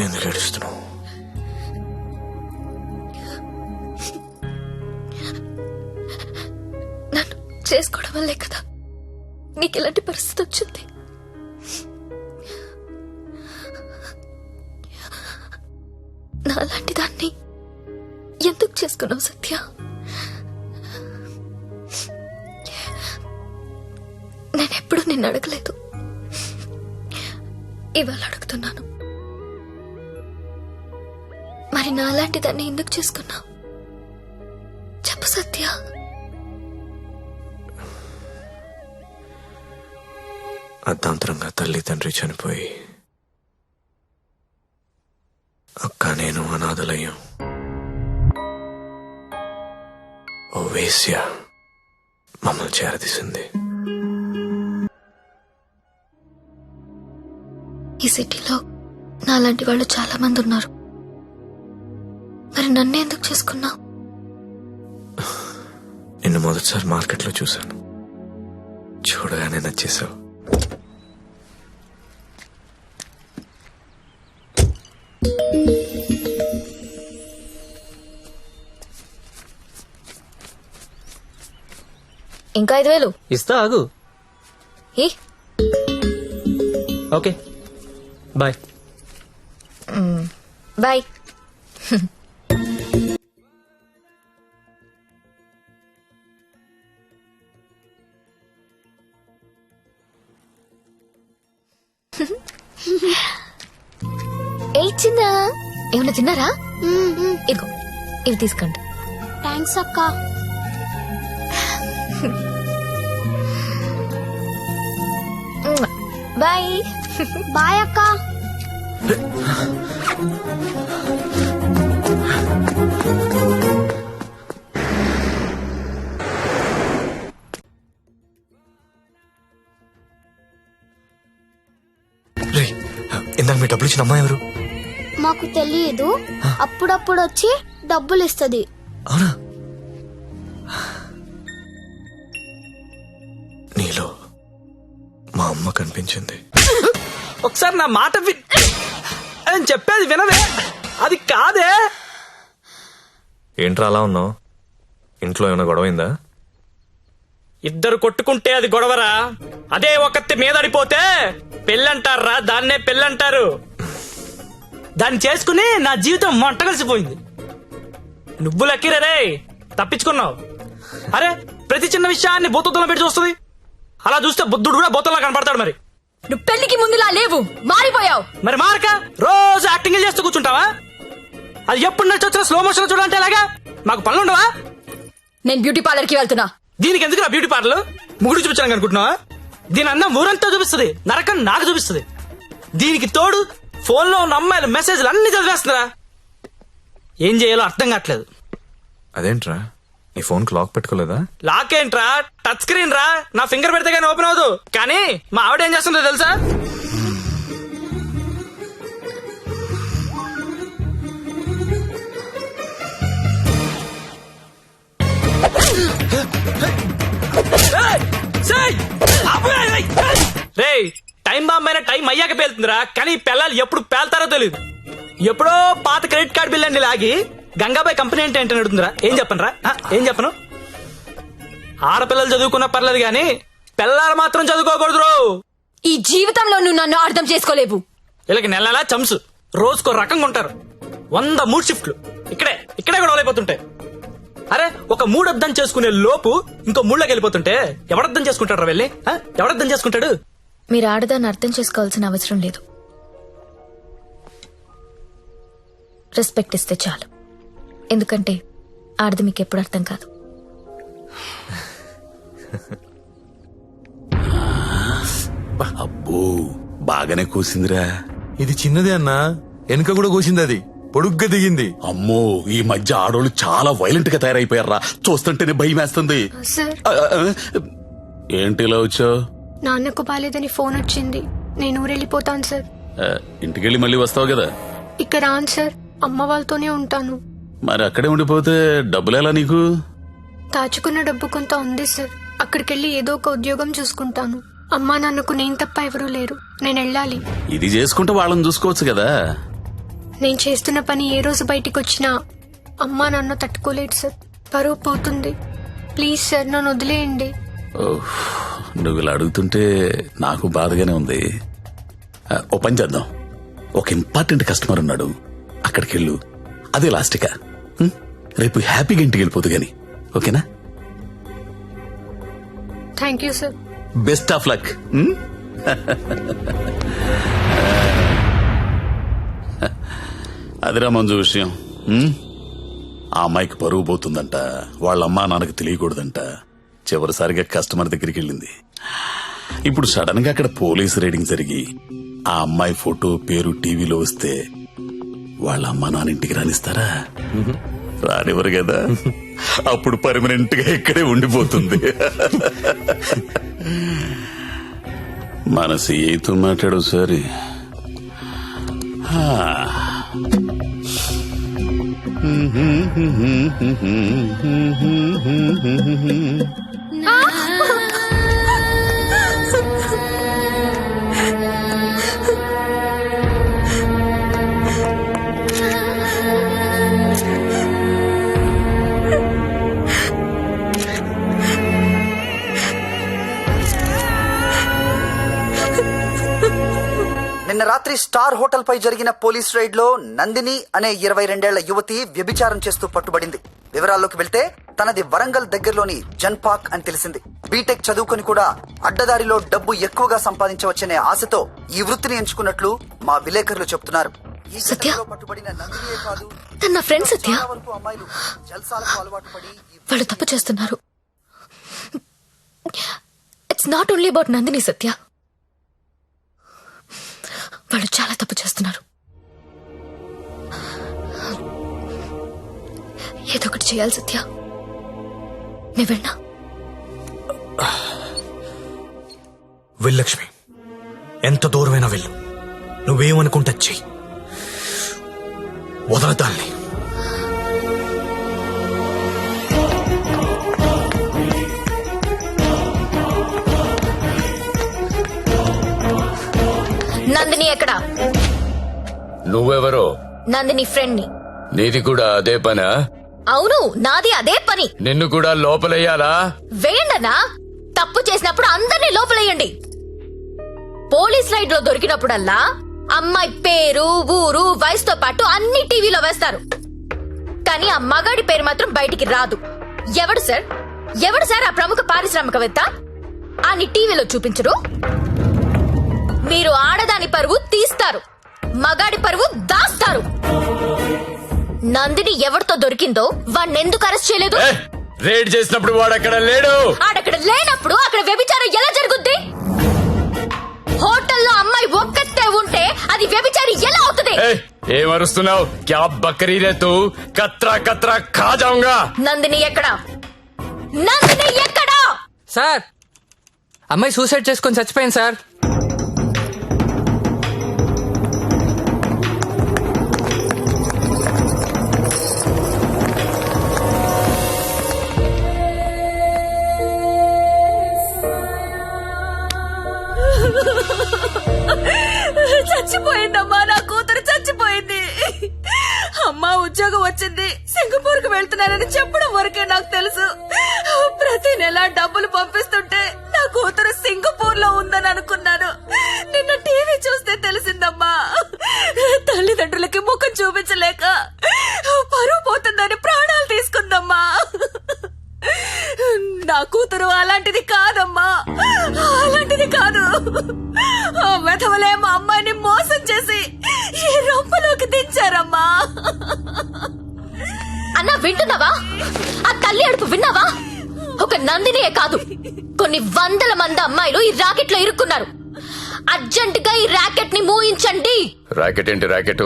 ఎందుకు ఏడుస్తున్నావు? నన్ను చేసుకోవడం వల్లే కదా నీకు ఇలాంటి పరిస్థితి వచ్చింది. నాలాంటి దాన్ని ఎందుకు చేసుకున్నావు సత్య? నేనెప్పుడు నిన్ను అడగలేదు, ఇవాళ అడుగుతున్నాను. మరి నాలాంటి దాన్ని ఎందుకు చేసుకున్నావు? చెప్పు సత్య. అర్ధాంతరంగా తల్లి తండ్రి చనిపోయి అక్క నేను అనాథలయ్యాం. ఓ వేశ్య మమ్మల్ని చేరదీసింది. ఈ సిటీలో నాలాంటి వాళ్ళు చాలా మంది ఉన్నారు. మరి నన్ను ఎందుకు చేసుకున్నావు? నిన్ను మొదటిసారి మార్కెట్లో చూశాను. చూడగానే నచ్చేసావు. ఇంకా 5,000 ఇస్తా, ఆగు. ఏ ఓకే, బాయ్. బాయ్. ఏ చిన్న ఏమన్నా తిన్నారా? ఇదిగో ఇవి తీసుకోండి. థ్యాంక్స్ అక్క. బాయ్. బాయ్ అక్క. రే, ఇందాక మీ డబ్బులు ఇచ్చిన అమ్మాయి ఎవరు? మాకు తెలియదు, అప్పుడప్పుడు వచ్చి డబ్బులు ఇస్తది. అవునా? నీలో మా అమ్మ కనిపించింది. ఒకసారి నా మాట నేను చెప్పేది వినవే. అది కాదే. ఏంట్రా అలా ఉన్నావు? ఇంట్లో ఏమైనా గొడవైందా? ఇద్దరు కొట్టుకుంటే అది గొడవరా? అదే ఒకత్తి మీదడిపోతే పెళ్ళంటారా? దాన్నే పెళ్ళంటారు. దాన్ని చేసుకుని నా జీవితం మంట కలిసిపోయింది. నువ్వు లక్కీరే, తప్పించుకున్నావు. అరే, ప్రతి చిన్న విషయాన్ని బోతల్లో పెట్టి చూస్తుంది. అలా చూస్తే బుద్ధుడు కూడా బోతల్లో కనపడతాడు. మరి నువ్వు పెళ్లికి ముందులా లేవు, మారిపోయావు. మరి మారక రోజు యాక్టింగ్ చేస్తూ కూర్చుంటావా? అది ఎప్పుడు నడిచి వచ్చిన స్లో మోషన్ చూడాలంటే ఎలాగా? మాకు పనులు ఉండవా? నేను బ్యూటీ పార్లర్ కి వెళ్తున్నా. దీనికి ఎందుకు బ్యూటీ పార్లర్? ముగుడు చూపించాను అనుకుంటున్నావా? దీని అన్నం ఊరంతా చూపిస్తుంది, నరకం నాకు చూపిస్తుంది. దీనికి తోడు ఫోన్ లో ఉన్న అమ్మాయిల మెసేజ్లు అన్ని చదివేస్తున్నారా? ఏం చేయాలో అర్థం కావట్లేదు. అదేంట్రా, నీ ఫోన్ కి లాక్ పెట్టుకోలేదా? లాక్ ఏంట్రా, టచ్ స్క్రీన్ రా. నా ఫింగర్ పెడితే కానీ ఓపెన్ అవ్వదు. కానీ మా ఆవిడ ఏం చేస్తుందో తెలుసా? రే, టైం బాంబ్ అయినా టైం అయ్యాక పేలుతుందిరా. కానీ పిల్లలు ఎప్పుడు పేల్తారో తెలియదు. ఎప్పుడో పాత క్రెడిట్ కార్డు బిల్ అండి లాగి గంగాబాయ్ కంపెనీ అంటే ఏంటని అడుగుతుందిరా. ఏం చెప్పను రా, ఏం చెప్పను? ఆడపిల్లలు చదువుకున్నా పర్లేదు గాని పిల్లలు మాత్రం చదువుకోకూడదు. ఈ జీవితంలో నువ్వు నన్ను అర్థం చేసుకోలేవు. వీళ్ళకి నెలలా చంసు, రోజుకో రకంగా ఉంటారు. 100 మూడ్ షిఫ్ట్లు ఇక్కడే గొడవలు అయిపోతుంటాయి. అరే, ఒక మూడు అర్థం చేసుకునే లోపు ఇంకో మూడులోకి వెళ్ళిపోతుంటే ఎవడర్థం చేసుకుంటాడు రా? వెళ్ళి ఎవడర్థం చేసుకుంటాడు? మీరు ఆడదాన్ని అర్థం చేసుకోవాల్సిన అవసరం లేదు. రెస్పెక్ట్ ఇస్తే చాలు. ఎందుకంటే ఆడది మీకు ఎప్పుడు అర్థం కాదు. అబ్బో బాగానే కూసిందిరా. ఇది చిన్నదే అన్నా, వెనుక కూడా కూసింది, అది పొడుగ్గా దిగింది. అమ్మో ఈ మధ్య ఆడోళ్ళు చాలా వైలెంట్ గా తయారైపోయారా, చూస్తుంటేనే భయం వేస్తుంది. సార్ ఏంటి ఇలా వచ్చావు? నాన్నకు బాలేదని ఫోన్ వచ్చింది. నేను ఊరెళ్ళిపోతాను సార్. ఇంటికెళ్ళి మళ్ళీ వస్తావు కదా? ఇక్కడ రాను సార్, అమ్మ వాళ్ళతోనే ఉంటాను. మరి అక్కడే ఉండిపోతే డబ్బులు ఎలా నీకు? దాచుకున్న డబ్బు కొంత ఉంది సార్. అక్కడికెళ్ళి ఏదో ఒక ఉద్యోగం చూసుకుంటాను. అమ్మా నాన్నకు నేను తప్ప ఎవరూ లేరు. నేను వెళ్ళాలి. ఇది చేసుకుంటే వాళ్ళని చూసుకోవచ్చు కదా. నేను చేస్తున్న పని ఏ రోజు బయటికి వచ్చినా అమ్మా నాన్న తట్టుకోలేడు సార్. పరువు పోతుంది. ప్లీజ్ సార్ నన్ను వదిలేయండి. ఓహ్, నువ్వు ఇలా అడుగుతుంటే నాకు బాధగానే ఉంది. ఓ పని చేద్దాం, ఒక ఇంపార్టెంట్ కస్టమర్ ఉన్నాడు, అక్కడికి వెళ్ళు. అదే లాస్ట్గా రేపు హ్యాపీగా ఇంటికి వెళ్ళిపోదు గాని, ఓకేనా? Thank you sir. Best of luck. అదిరా మంజు విషయం. ఆ అమ్మాయికి పరువు పోతుందంట, వాళ్ళ అమ్మా నాన్నకు తెలియకూడదంట. చివరిసారిగా కస్టమర్ దగ్గరికి వెళ్ళింది. ఇప్పుడు సడన్ గా అక్కడ పోలీస్ రైడింగ్ జరిగి ఆ అమ్మాయి ఫోటో పేరు టీవీలో వస్తే వాళ్ళ అమ్మా నాన్న ఇంటికి రానిస్తారా? రానివ్వరు కదా. అప్పుడు పర్మనెంట్ గా ఇక్కడే ఉండిపోతుంది. మన సీఏతో మాట్లాడు సరే. నిన్న రాత్రి స్టార్ హోటల్ పై జరిగిన పోలీస్ రైడ్ లో నందిని అనే 22 ఏళ్ల యువతి వ్యభిచారం చేస్తూ పట్టుబడింది. వివరాల్లోకి వెళ్తే తనది వరంగల్ దగ్గరలోని జన్పాక్ అని తెలిసింది. బీటెక్ చదువుకుని కూడా అడ్డదారిలో డబ్బు ఎక్కువగా సంపాదించవచ్చనే ఆశతో ఈ వృత్తిని ఎంచుకున్నట్లు మా విలేకరులు చెప్తున్నారు. ఈ ఘటనలో పట్టుబడిన నందినియే కాదు, తన ఫ్రెండ్ సత్య. చాలా వరకు అమ్మాయిలు జల్సాలకు అలవాటు పడి వాళ్ళు తప్పు చేస్తున్నారు. It's not only about Nandini Satya. వాళ్ళు చాలా తప్పు చేస్తున్నారు. ఏదో ఒకటి చేయాలి సత్య. నువ్వెన్నా వెళ్ళక్ష్మి, ఎంత దూరమైనా వెళ్ళు. నువ్వేమనుకుంటా చెయ్యి, వదలదాల్ని. నందిని ఎక్కడా? నువ్వెవరో? నందిని ఫ్రెండ్ ని. నీది కూడా అదే పనా? అవును, నాది అదే పని. నిన్ను కూడా లోపలయ్యాలా? వేయండనా. తప్పు చేసినప్పుడు అందరినీ లోపలేయండి. పోలీస్ రైడ్ లో దొరికినప్పుడల్లా అమ్మాయి పేరు, ఊరు, వయసుతో పాటు అన్ని టీవీలో వేస్తారు. కానీ ఆ మగాడి పేరు మాత్రం బయటికి రాదు. ఎవడు సార్ ఆ ప్రముఖ పారిశ్రామికవేత్త? అని టీవీలో చూపించరు. మీరు ఆడదాని పరువు తీస్తారు, మగాడి పరువు దాస్తారు. నందిని ఎవరితో దొరికిందో వాణ్ణెందుకు అరెస్ట్ చేయలేదు? రేడ్ చేసినప్పుడు వాడు అక్కడ లేడు. ఆడక్కడ లేనప్పుడు అక్కడ వ్యభిచారం ఎలా జరుగుద్ది? హోటల్లో అమ్మాయి ఒక్కతే ఉంటే అది వ్యభిచారి ఎలా అవుతుంది? ఏమరుస్తున్నావు? క్యా బకరీ రే తూ? కత్రా కత్రా ఖా జాऊंगा. నందిని ఎక్కడా? నందిని ఎక్కడా? సార్, అమ్మాయి సూసైడ్ చేసుకొని చచ్చిపోయింది సార్. చచ్చిపోయిందమ్మా, నా కూతురు చచ్చిపోయింది. అమ్మా ఉద్యోగం వచ్చింది, సింగపూర్ కు వెళ్తున్నానని చెప్పడం వరకే నాకు తెలుసు. ప్రతి నెల డబ్బులు పంపిస్తుంటే నా కూతురు సింగపూర్ లో ఉందని అనుకున్నాను. నిన్న టీవీ చూస్తే తెలిసిందమ్మా. తల్లిదండ్రులకి ముఖం చూపించలేక పరువు పోతుందని ప్రాణాలు తీసుకుందమ్మా. నా కూతురు అలాంటిది కాదమ్మా, అలాంటిది కాదు. చేశారమ్మా. అన్నా వింటున్నావా? ఆ తల్లి అడుపు విన్నావా? ఒక నందినియే కాదు, కొన్ని వందల మంది అమ్మాయిలు ఈ రాకెట్ లో ఇరుక్కున్నారు. అర్జెంట్ గా ఈ రాకెట్ ని మూయించండి. రాకెట్ ఏంటి రాకెట్?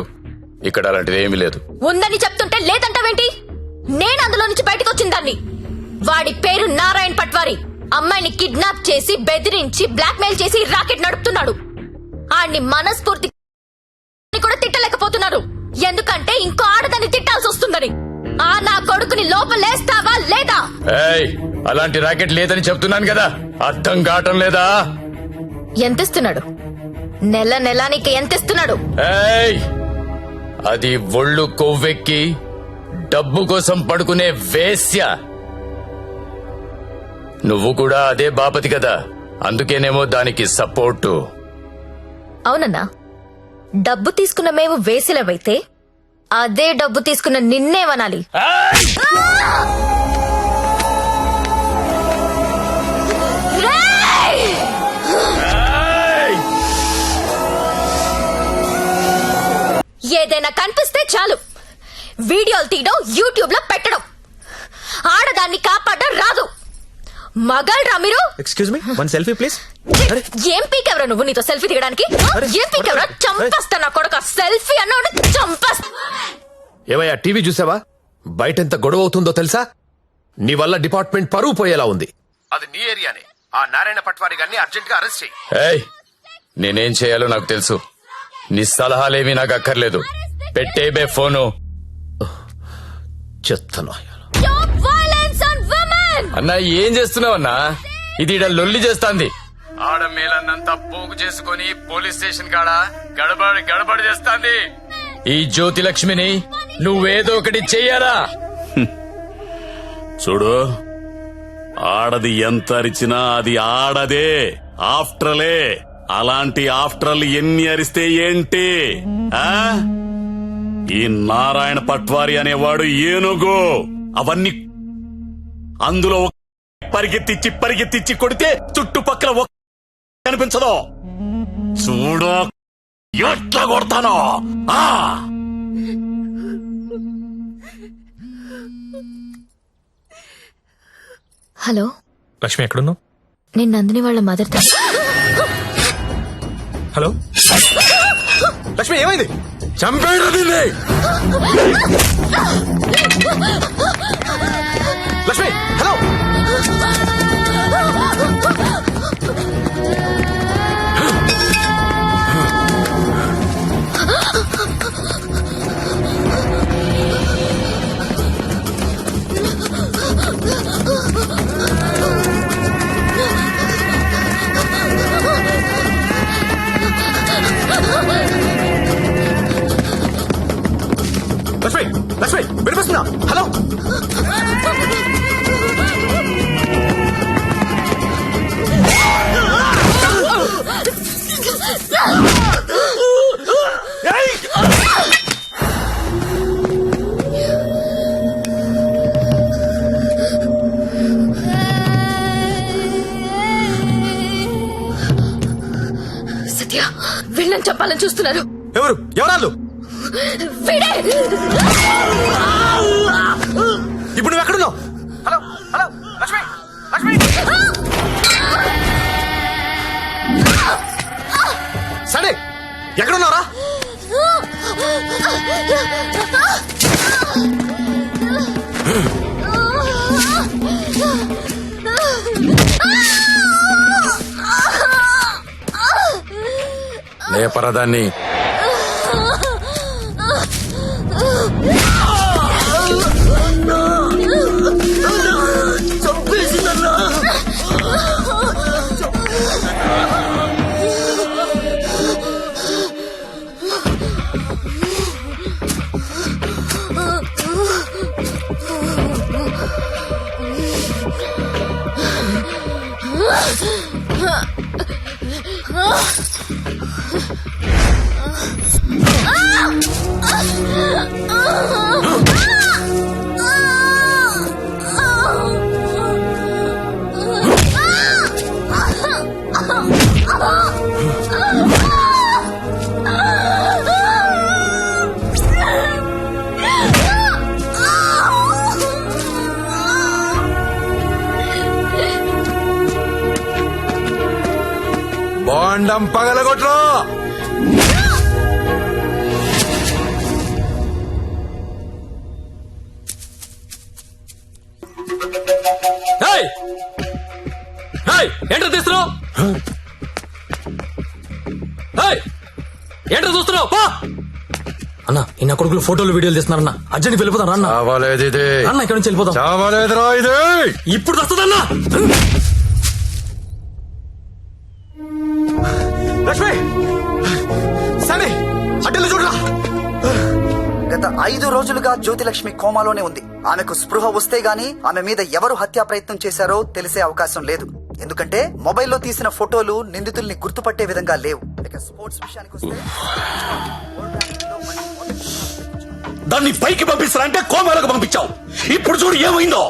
ఇక్కడ అలాంటిది ఏమీ లేదు. ఉందని చెప్తుంటే లేదంటావేంటి? నేను అందులో నుంచి బయటకు వచ్చిందాన్ని. వాడి పేరు నారాయణ్ పట్వారి. అమ్మాయిని కిడ్నాప్ చేసి బెదిరించి బ్లాక్మెయిల్ చేసి ఈ రాకెట్ నడుపుతున్నాడు. ఆడిని మనస్ఫూర్తి కూడా తిట్టలేకపోతున్నారు, ఎందుకంటే ఇంకో ఆడదాన్ని తిట్టాల్సి వస్తుందని. ఆ నా కొడుకుని లోపలేస్తావా లేదా? ఏయ్, అలాంటి రాకెట్ లేదని చెప్తున్నాను కదా, అర్థం కావటం లేదా? ఎంతిస్తున్నాడు? నెల నెలానికి ఎంతిస్తున్నాడు? ఏయ్, అది ఒళ్ళు కొవ్వెక్కి డబ్బు కోసం పడుకునే వేశ్య. నువ్వు కూడా అదే బాపతి కదా, అందుకేనేమో దానికి సపోర్టు. అవునన్నా, డబ్బు తీసుకున్న మేము వేసిలవైతే అదే డబ్బు తీసుకున్న నిన్నేమనాలి? ఏదైనా కనిపిస్తే చాలు వీడియోలు తీయడం, యూట్యూబ్ లో పెట్టడం. ఆడదాన్ని కాపాడడం రాదు. మగాళ్ళరా మీరు? Excuse me, one selfie please. ఏం పీకెవరా నువ్వు? నీతో సెల్ఫీ దిగడానికి ఏం పీకెవరా? చంపేస్తా నా కొడుకు. సెల్ఫీ అన్నాడు చంపేస్తా. ఏమయ్యా, టీవీ చూసావా? బయటెంత గొడవ అవుతుందో తెలుసా? నీ వల్ల డిపార్ట్మెంట్ పరువు పోయేలా ఉంది. అది నీ ఏరియానే. ఆ నారాయణ పట్వారి గారిని అర్జెంట్ గా అరెస్ట్ చేయి. ఏయ్, నేనేం చేయాలో నాకు తెలుసు. నీ సలహాలేవి నాకు అక్కర్లేదు. పెట్టేబే ఫోను. చెత్తను Stop violence on women! అన్నా, ఏం చేస్తున్నావన్నా? ఇది ఈడ లొల్లి చేస్తాంది. ఆడ మేలన్నంతా పోగు చేసుకుని పోలీస్ స్టేషన్ కాడ గడబడి చేస్తాంది. ఈ జ్యోతి లక్ష్మిని నువ్వేదో ఒకటి చెయ్యాలా? చూడు, ఆడది ఎంత అరిచినా అది ఆడదే. ఆఫ్టరలే. అలాంటి ఆఫ్టర్లు ఎన్ని అరిస్తే ఏంటి? ఆ? ఈ నారాయణ పట్వారి అనేవాడు ఏనుగు. అవన్నీ అందులో పరిగెత్తిచ్చి కొడితే చుట్టుపక్కల కనిపించదు. చూడు ఎట్లా కొడతానో. హలో లక్ష్మి, ఎక్కడున్నావు? నేను నందిని వాళ్ళ మదర్. హలో లక్ష్మి, ఏమైంది? చంపేడు దీన్ని. లక్ష్మి, హలో. లక్ష్మి, లక్ష్మి, వినిపిస్తుందా? హలో. సత్య, వీళ్ళని చెప్పాలని చూస్తున్నారు. ఎవరాళ్ళు? వీడే. ఇప్పుడు నువ్వు ఎక్కడున్నావు? Hello hello Lakshmi, Lakshmi. సరే, ఎక్కడున్నారా? లేపరదాన్ని. మండం పగలగొట్రా. ఏంటో తీస్తున్నావు? ఏంటో చూస్తున్నావు? అన్న ఇన్న కొడుకులు ఫోటోలు వీడియోలు తీస్తున్నారన్న. అర్జెంట్ వెళ్ళిపోతాను అన్న. చావాలేదు ఇది, అన్న ఇక్కడ నుంచి వెళ్ళిపోతాం. చావాలేదురా ఇది. ఇప్పుడు వస్తుందన్నా. లక్ష్మి సరే అడ్డలు చూడరా. గత 5 రోజులుగా జ్యోతిలక్ష్మి కోమాలోనే ఉంది. ఆమెకు స్పృహ వస్తే గానీ ఆమె మీద ఎవరు హత్యా ప్రయత్నం చేశారో తెలిసే అవకాశం లేదు. ఎందుకంటే మొబైల్లో తీసిన ఫోటోలు నిందితుల్ని గుర్తుపట్టే విధంగా లేవు. ఇక స్పోర్ట్స్ విషయానికి వస్తే దాన్ని పైకి పంపిస్తారంటే కోమాలకు పంపించావు. ఇప్పుడు చూడు ఏమైందో.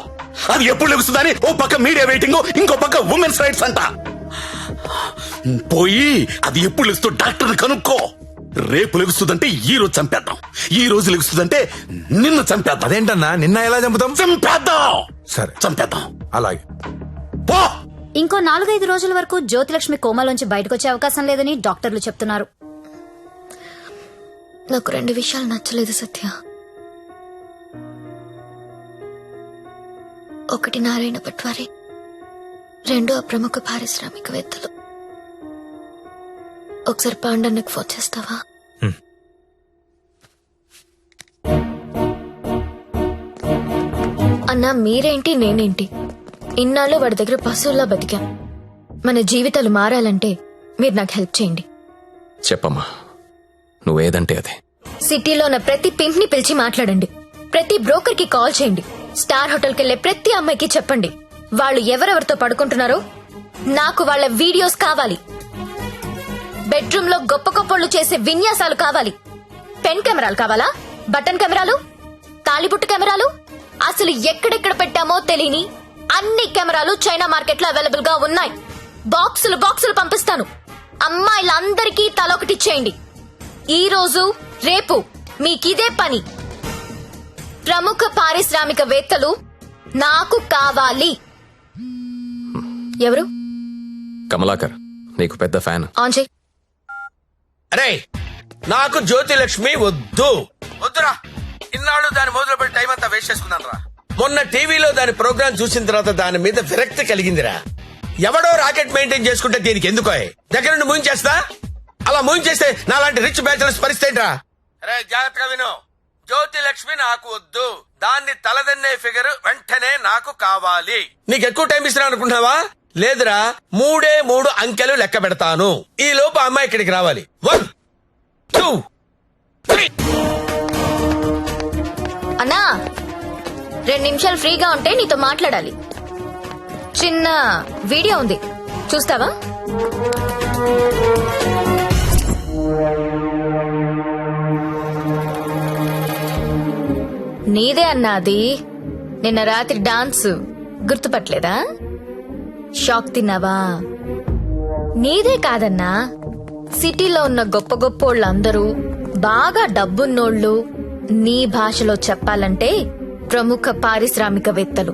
అది ఎప్పుడు లెగుస్తుందని ఓ పక్క మీడియా వెయిటింగ్, ఇంకో పక్క ఉమెన్స్ రైట్స్ అంట. పోయి అది ఎప్పుడు లెగుస్తూ డాక్టర్ని కనుక్కో. రేపు లెగుస్తుందంటే ఈ రోజు చంపేద్దాం, ఈ రోజు లెగుస్తుందంటే నిన్ను చంపేద్దాం. అదేంటన్నా నిన్న ఎలా చంపుతాం? చంపేద్దాం. సరే చంపేద్దాం. అలాగే. పో. ఇంకో 4-5 రోజుల వరకు జ్యోతిలక్ష్మి కోమాలోంచి బయటకొచ్చే అవకాశం లేదని డాక్టర్లు చెప్తున్నారు. నాకు 2 విషయాలు నచ్చలేదు సత్య. ఒకటి నారాయణ పట్వారి, 2 ఆ ప్రముఖ పారిశ్రామికవేత్తలు. ఒకసారి పాండన్నకు ఫోన్ చేస్తావా? అన్నా మీరేంటి నేనేంటి, ఇన్నాళ్ళు వాడి దగ్గర పశువుల్లా బతికాం. మన జీవితాలు మారాలంటే మీరు నాకు హెల్ప్ చేయండి. చెప్పమ్మా, నువ్వేదంటే అదే. సిటీలో ఉన్న ప్రతి పింక్ ని పిలిచి మాట్లాడండి. ప్రతి బ్రోకర్ కి కాల్ చేయండి. స్టార్ హోటల్ కెళ్లే ప్రతి అమ్మాయికి చెప్పండి వాళ్ళు ఎవరెవరితో పడుకుంటున్నారో నాకు వాళ్ళ వీడియోస్ కావాలి. బెడ్రూమ్ లో గొప్ప గొప్పళ్ళు చేసే విన్యాసాలు కావాలి. పెన్ కెమెరాలు కావాలా? బటన్ కెమెరాలు, తాళిబుట్టు కెమెరాలు, అసలు ఎక్కడెక్కడ పెట్టామో తెలియని అన్ని కెమెరాలు చైనా మార్కెట్ లో అవైలబుల్ గా ఉన్నాయి. బాక్సులు బాక్సులు పంపిస్తాను. అమ్మాయిలందరికీ తలొకటిచ్చేయండి. ఈ రోజు రేపు మీకిదే పని. ప్రముఖ పారిశ్రామికవేత్తలు నాకు కావాలి. ఎవరు? కమలాకర్, నీకు పెద్ద ఫ్యాన్. ఆన్ చేయి. అరే నాకు జ్యోతిలక్ష్మి వద్దు. వద్దురా. ఇన్నాళ్ళు దాని మొదలు పెట్టి టైం అంతా వేస్ట్ చేసుకున్నాను రా. మొన్న టీవీలో దాని ప్రోగ్రామ్ చూసిన తర్వాత దాని మీద విరక్తి కలిగిందిరా. ఎవడో రాకెట్ మెయింటైన్ చేసుకుంటే దీనికి ఎందుకో దగ్గర నుండి మూయించేస్తా. అలా మూయించేస్తే నాలాంటి రిచ్ బ్యాచులర్స్ పరిస్థితి రా. అరే జాగ్రత్తగా విను. జ్యోతిలక్ష్మి నాకు వద్దు. దాన్ని తలదన్నే ఫిగర్ వెంటనే నాకు కావాలి. నీకు ఎక్కువ టైం ఇస్తున్నా అనుకుంటున్నావా? లేదురా, 3 అంకెలు లెక్క పెడతాను. ఈ లోపు అమ్మాయి ఇక్కడికి రావాలి. 1 2 3. అన్నా 2 నిమిషాలు ఫ్రీగా ఉంటే నీతో మాట్లాడాలి. చిన్న వీడియో ఉంది, చూస్తావా? నీదే అన్నాది. నిన్న రాత్రి డాన్స్ గుర్తుపట్టలేదా? షాక్ తిన్నావా? నీదే కాదన్నా, సిటీలో ఉన్న గొప్ప గొప్పోళ్ళందరూ బాగా డబ్బున్నోళ్ళు. నీ భాషలో చెప్పాలంటే ప్రముఖ పారిశ్రామికవేత్తలు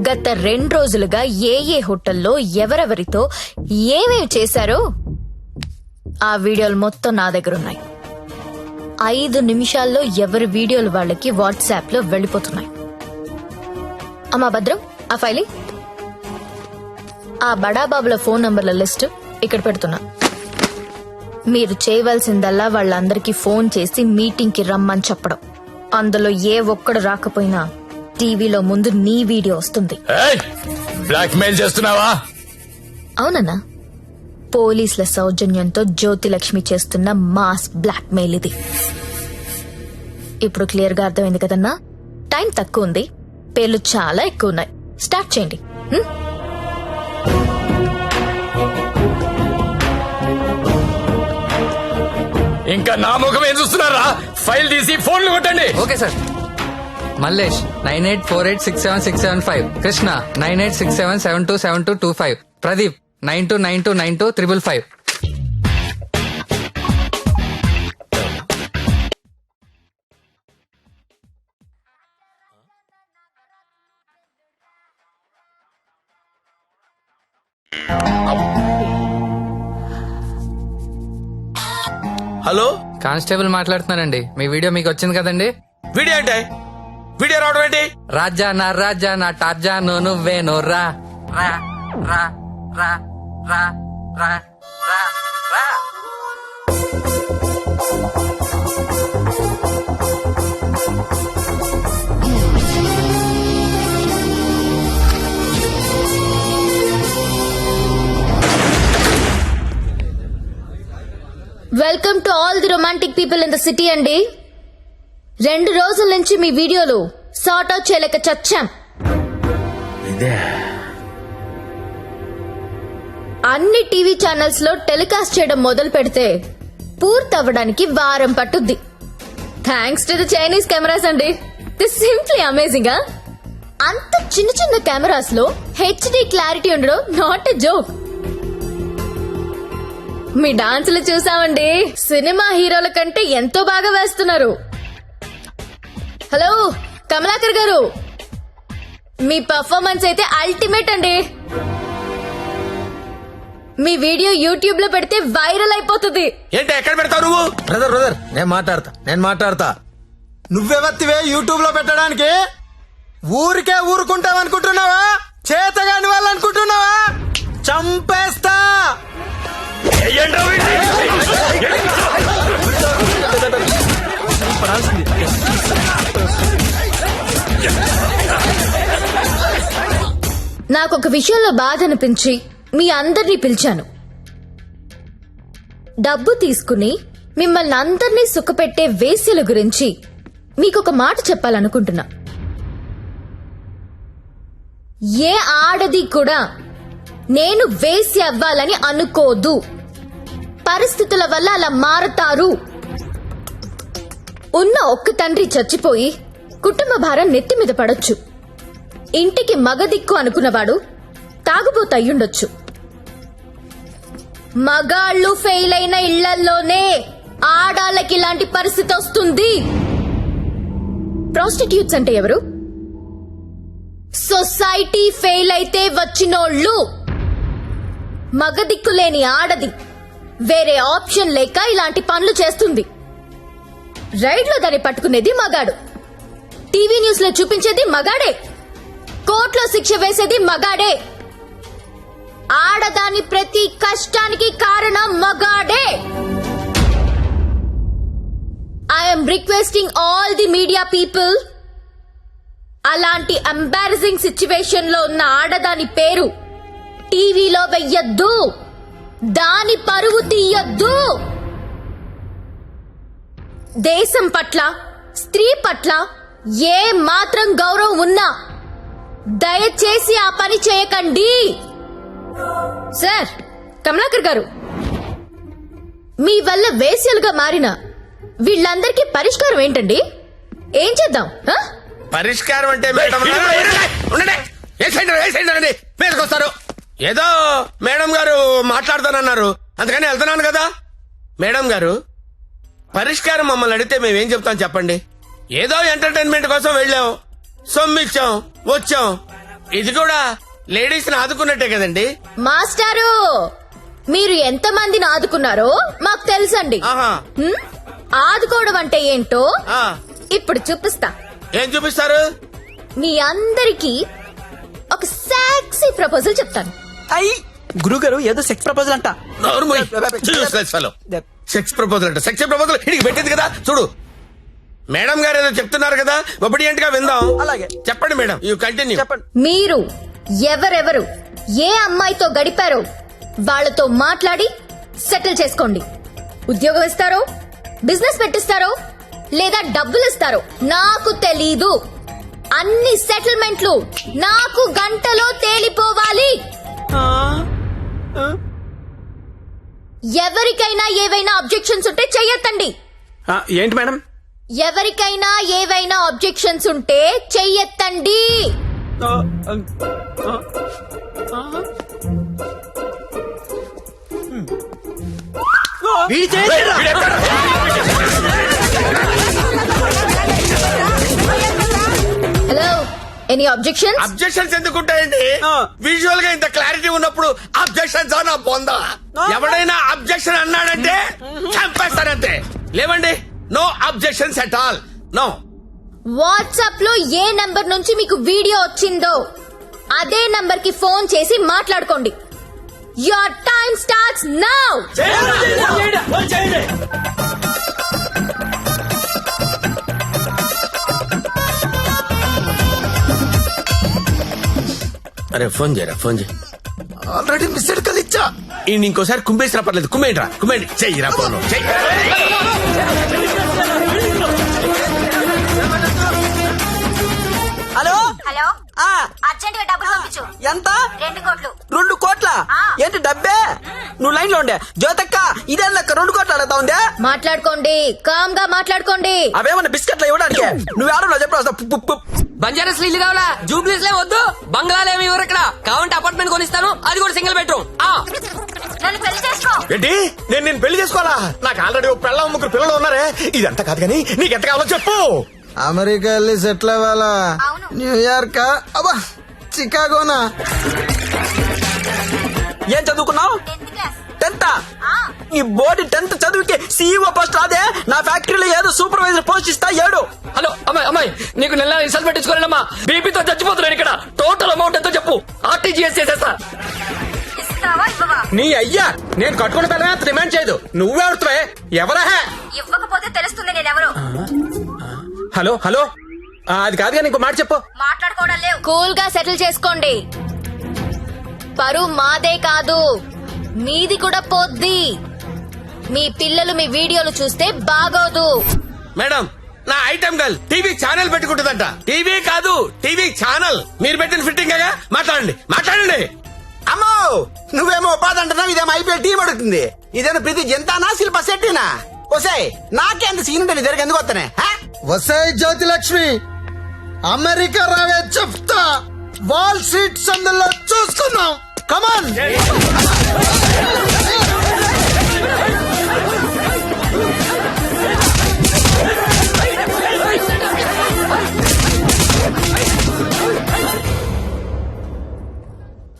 గత 2 రోజులుగా ఏ హోటల్లో ఎవరెవరితో ఏమేమి చేశారో ఆ వీడియోలు మొత్తం నా దగ్గరున్నాయి. 5 నిమిషాల్లో ఎవరి వీడియోలు వాళ్ళకి వాట్సాప్ లో వెళ్లిపోతున్నాయి. అమ్మా భద్రం, ఆ ఫైలింగ్, ఆ బడాబాబుల ఫోన్ నంబర్ల లిస్టు ఇక్కడ పెడుతున్నా. మీరు చేయవలసిందల్లా వాళ్ళందరికీ ఫోన్ చేసి మీటింగ్ కి రమ్మని చెప్పడం. అందులో ఏ ఒక్కడు రాకపోయినా టీవీలో ముందు నీ వీడియో వస్తుంది. బ్లాక్ మెయిల్ చేస్తున్నావా? అవునన్నా, పోలీసుల సౌజన్యంతో జ్యోతిలక్ష్మి చేస్తున్న మాస్ బ్లాక్ మెయిల్ ఇది. ఇప్పుడు క్లియర్ గా అర్థమైంది కదన్నా? టైం తక్కువ ఉంది, పేర్లు చాలా ఎక్కువ ఉన్నాయి. స్టార్ట్ చేయండి. ఇంకా నా ముఖం ఏం చూస్తున్నారా? ఫైల్ తీసి ఫోన్లు కొట్టండి. Okay sir. Mallesh 9848676775, Krishna 9867727225, Pradeep 92929255. Hello, constable మాట్లాడుతున్నానండి. మీ వీడియో మీకు వచ్చింది కదండి. వీడియో అంటే వీడియో రావడం ఏంటి? రాజా నా టార్జా నువ్వేను రా రా రా రా రా రా రా రా. Welcome to all the romantic people in the city అండి. 2 రోజుల నుంచి మీ వీడియోలు సార్ట్ అవుట్ చేయలేక చచ్చాం. అన్ని టీవీ ఛానల్స్ లో టెలికాస్ట్ చేయడం మొదలు పెడితే పూర్తవ్వడానికి వారం పట్టుద్ది. Thanks to the Chinese cameras అండి. This simply amazing. అంత చిన్న చిన్న కెమెరాస్ లో హెచ్డి క్లారిటీ ఉండడం నాట్ ఎ జోక్. మీ డాన్సులు చూసామండి, సినిమా హీరోల కంటే ఎంతో బాగా వేస్తున్నారు. హలో కమలాకర్ గారు, మీ పర్ఫార్మెన్స్ అయితే అల్టిమేట్ అండి. మీ వీడియో యూట్యూబ్ లో పెడితే వైరల్ అయిపోతుంది. ఏంటి ఎక్కడ పెడతావు నువ్వు? బ్రదర్ నేను మాట్లాడతా. నువ్వెవత్తివే యూట్యూబ్ లో పెట్టడానికి? ఊరికే ఊరుకుంటావనుకుంటున్నావా? చేతగాని వాళ్ళు అనుకుంటున్నావా? చంపేస్తా. నాకొక విషయంలో బాధ అనిపించి మీ అందరినీ పిలిచాను. డబ్బు తీసుకుని మిమ్మల్ని అందరినీ సుఖపెట్టే వేశ్యల గురించి మీకొక మాట చెప్పాలనుకుంటున్నా. ఏ ఆడది కూడా నేను వేశ్య అవ్వాలని అనుకోదు. పరిస్థితుల వల్ల అలా మారతారు. ఉన్న ఒక్క తండ్రి చచ్చిపోయి కుటుంబ భారం నెత్తి మీద పడొచ్చు. ఇంటికి మగదిక్కు అనుకున్నవాడు తాగుబోతు అయ్యుండొచ్చు. మగాళ్ళు ఫెయిల్ అయిన ఇళ్లల్లోనే ఆడాళ్ళకి ఇలాంటి పరిస్థితి వస్తుంది. ప్రాస్టిట్యూట్స్ అంటే ఎవరు? సొసైటీ ఫెయిల్ అయితే వచ్చినోళ్ళు. మగదిక్కు లేని ఆడది వేరే ఆప్షన్ లేక ఇలాంటి పనులు చేస్తుంది. రైడ్ లో దాన్ని పట్టుకునేది మగాడు, టీవీ న్యూస్ లో చూపించేది మగాడే, కోర్టులో శిక్ష వేసేది మగాడే. ఆడదాని ప్రతి కష్టానికి కారణం మగాడే. I'm requesting all the media people, అలాంటి ఎంబారసింగ్ సిచ్యువేషన్ లో ఉన్న ఆడదాని పేరు టీవీలో వెయ్యొద్దు, దాని పరువు తీయొద్దు. దేశం పట్ల, స్త్రీ పట్ల ఏ మాత్రం గౌరవం ఉన్నా దయచేసి ఆ పని చేయకండి. సార్ కమలాకర్ గారు, మీ వల్ల వేశ్యలుగా మారిన వీళ్ళందరికీ పరిష్కారం ఏంటండి? ఏం చేద్దాం? పరిష్కారం అంటే మేడం మీదకొస్తారు. ఏదో మేడం గారు మాట్లాడతానన్నారు, అందుకని వెళ్తున్నాను కదా. మేడం గారు, పరిష్కారం మమ్మల్ని అడిగితే మేమేం చెప్తాం చెప్పండి? ఏదో ఎంటర్టైన్మెంట్ కోసం వెళ్ళాం, సొమ్మిచ్చాం, వచ్చాం. ఇది కూడా లేడీస్ ని ఆదుకున్నట్టే కదండి. మాస్టారు, మీరు ఎంత మందిని ఆదుకున్నారో మాకు తెలుసండి. ఆదుకోవడం అంటే ఏంటో ఇప్పుడు చూపిస్తా. ఏం చూపిస్తారు? మీ అందరికీ ఒక సెక్సీ ప్రపోజల్ చెప్తాను. గురుగారు ఏదో సెక్స్ ప్రపోజల్ అంట. సెక్స్ ప్రపోజల్ అంట. సెక్స్ ప్రపోజల్ ఇడికి పెట్టింది కదా చూడు. మేడం గారు ఏదో చెప్తున్నారు కదా, ఒబిడియంట్ గా విందాం. అలాగే చెప్పండి మేడం, యూ కంటిన్యూ. మీరు ఎవరెవరు ఏ అమ్మాయితో గడిపారో వాళ్ళతో మాట్లాడి సెటిల్ చేసుకోండి. ఉద్యోగం ఇస్తారో, బిజినెస్ పెట్టిస్తారో, లేదా డబ్బులు ఇస్తారో నాకు తెలీదు. అన్ని సెటిల్మెంట్లు నాకు గంటలో తేలిపోవాలి. ఎవరికైనా ఏవైనా అబ్జెక్షన్స్ ఉంటే చెయ్యొద్దండి. ఏంటి మేడం? ఎవరికైనా ఏవైనా అబ్జెక్షన్స్ ఉంటే చెయ్యొద్దండి. Hello, any objection? అబ్జెక్షన్స్ ఎందుకుంటాయండి? విజువల్ గా ఇంత క్లారిటీ ఉన్నప్పుడు అబ్జెక్షన్స్ నా పొందా. ఎవడైనా అబ్జెక్షన్ అన్నాడంటే చంపేస్తారంతే. లేవండి, no objections at all, no. WhatsApp లో ఏ నంబర్ నుంచి మీకు వీడియో వచ్చిందో అదే నంబర్ కి ఫోన్ చేసి మాట్లాడుకోండి. Your time starts now. అరే ఫోన్ చేయరా, ఫోన్ చేయి. ఆల్రెడీ మిస్డ్ కాల్ ఇచ్చా. ఇంకోసారి కుమ్మేసినా పర్లేదు, కుమ్మేయండిరా, కుమ్మేయండి. చెయ్యిరా ఫోన్, చెయ్యి. హలో హలో అర్జెంట్ గా డబ్బులు పంపించు. ఎంత? 2 కోట్లు. 2 కోట్ల? ఏంటి డబ్బే? నువ్వు లైన్ లో ఉండే జ్యోతక్క, ఇదే లెక్క 2 కోట్లు అడుగుతా ఉందే. మాట్లాడుకోండి, కామ్ గా మాట్లాడుకోండి. అవేమన్నా బిస్కెట్లు ఇవ్వడానికి? నువ్వు ఆడలో చెప్పు. బంజారాస్ ఇల్లు కావాలా? జూబ్లీస్ లే వద్దు, బంగ్లాలేమి ఎవరు ఇక్కడ కావాలంటే అపార్ట్మెంట్ కొనిస్తాను, అది కూడా సింగిల్ బెడ్రూమ్. నన్ను పెళ్లి చేసుకో. ఏంటి, నేను పెళ్లి చేసుకోవాలా? నాకు ఆల్రెడీ 3 పిల్లలు ఉన్నారే. ఇదంతా కాదు కానీ నీకెంత కావాలో చెప్పు. అమెరికా వెళ్ళి సెటిల్ అవ్వాలా? న్యూయార్క్, అబ్బా చికాగోనా? ఏం చదువుకున్నావు? 10th? ఈ బోర్డు 10th చదువుకి సీఈఓ పోస్ట్ రాదే? నా ఫ్యాక్టరీలో ఏదో సూపర్వైజర్ పోస్ట్ ఇస్తా. 7. హలో అమ్మాయి నీకు నెల రిసల్ట్ పెట్టించుకోలేనమ్మా, బీపీతో చచ్చిపోతున్నాను ఇక్కడ. టోటల్ అమౌంట్ ఎంతో చెప్పు, ఆర్టీజీఎస్ చేసేస్తా. నీ అయ్యా, నేను కట్టుకున్న పిల్లమే అంత డిమాండ్ చేయదు. నువ్వెవడుతావే? ఎవరా? ఇవ్వకపోతే తెలుస్తుంది నేనెవరు. హలో అది కాదుగా, ఇంకో మాట చెప్పు. మాట్లాడుకోవడం లేవు. కూల్ గా సెటిల్ చేసుకోండి. పరువు మాదే కాదు, మీది కూడా పోద్ది. మీ పిల్లలు మీ వీడియోలు చూస్తే బాగోదు. మేడం, నా ఐటమ్ గర్ల్ టీవీ ఛానల్ పెట్టుకుంటుందంట. టీవీ కాదు, టీవీ ఛానల్. మీరు పెట్టిన ఫిట్టింగ్ గా మాట్లాడండి. అమ్మో, నువ్వేమో ఉపాధి అంటున్నావు, ఇదేమో ఐపీఎల్ టీం అడుగుతుంది. ఇదేమో ప్రతి జంతానా శిల్ప శెట్టినా? వసే నాకేంత సీన్ ఉంటుంది, ఇద్దరికి ఎందుకు వస్తానే? వసే జ్యోతిలక్ష్మి, అమెరికా రావే చెప్తా. వాల్ స్ట్రీట్ సందులో చూసుకుందాం. కమాన్.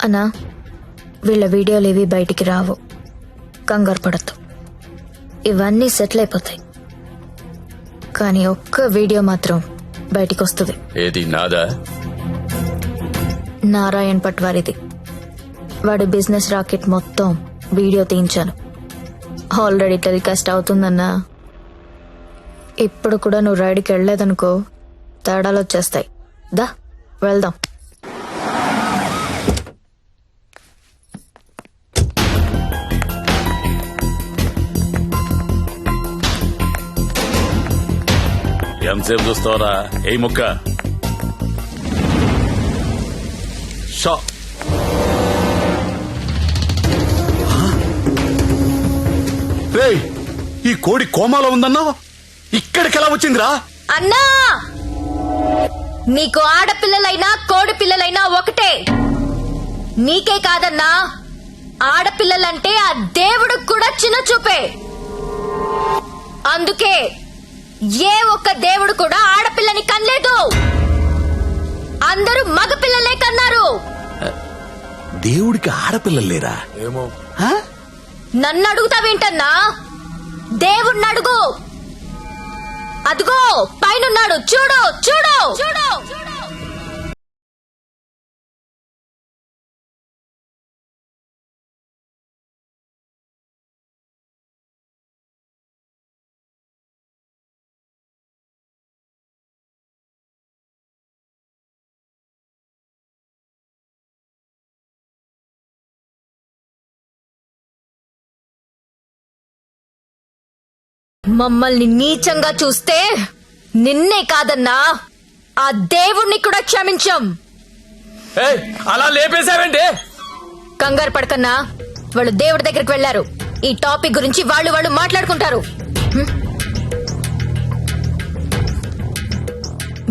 అన్నా, వీళ్ళ వీడియోలు ఏవి బయటికి రావు, కంగారు పడద్దు. ఇవన్నీ సెటిల్ అయిపోతాయి. కానీ ఒక్క వీడియో మాత్రం బయటికి వస్తుంది. ఏది నాదా? నారాయణ్ పట్వారిది. వాడి బిజినెస్ రాకెట్ మొత్తం వీడియో తీయించాను. ఆల్రెడీ టెలికాస్ట్ అవుతుందన్నా. ఇప్పుడు కూడా నువ్వు రైడ్కి వెళ్ళలేదనుకో, తేడాలు వచ్చేస్తాయి. దా వెళ్దాం. ఎంతసేపు చూస్తావరా? ఏ ముక్క షా. రేయ్, ఈ కోడి కోమాలో ఉందన్నావు, ఇక్కడికి ఎలా వచ్చిందిరా? అన్నా, నీకు ఆడపిల్లలైనా కోడి పిల్లలైనా ఒకటే. నీకే కాదన్నా, ఆడపిల్లలంటే ఆ దేవుడు కూడా చిన్న చూపే. అందుకే ఏ ఒక్క దేవుడు కూడా ఆడపిల్లని కనలేదు. అందరూ మగపిల్లలే కన్నారు. దేవుడికి ఆడపిల్లలు లేరా? ఏమో. నన్ను అడుగుతావేంటన్నా? దేవుణ్ణి అడుగు. అదిగో పైనున్నాడు, చూడు చూడు చూడు. మమ్మల్ని నీచంగా చూస్తే నిన్నే కాదన్నా, ఆ దేవుణ్ణి కూడా క్షమించం. అలా లేపేశావేంటి? కంగారు పడకన్నా, వాళ్ళు దేవుడి దగ్గరికి వెళ్లారు. ఈ టాపిక్ గురించి వాళ్ళు మాట్లాడుకుంటారు.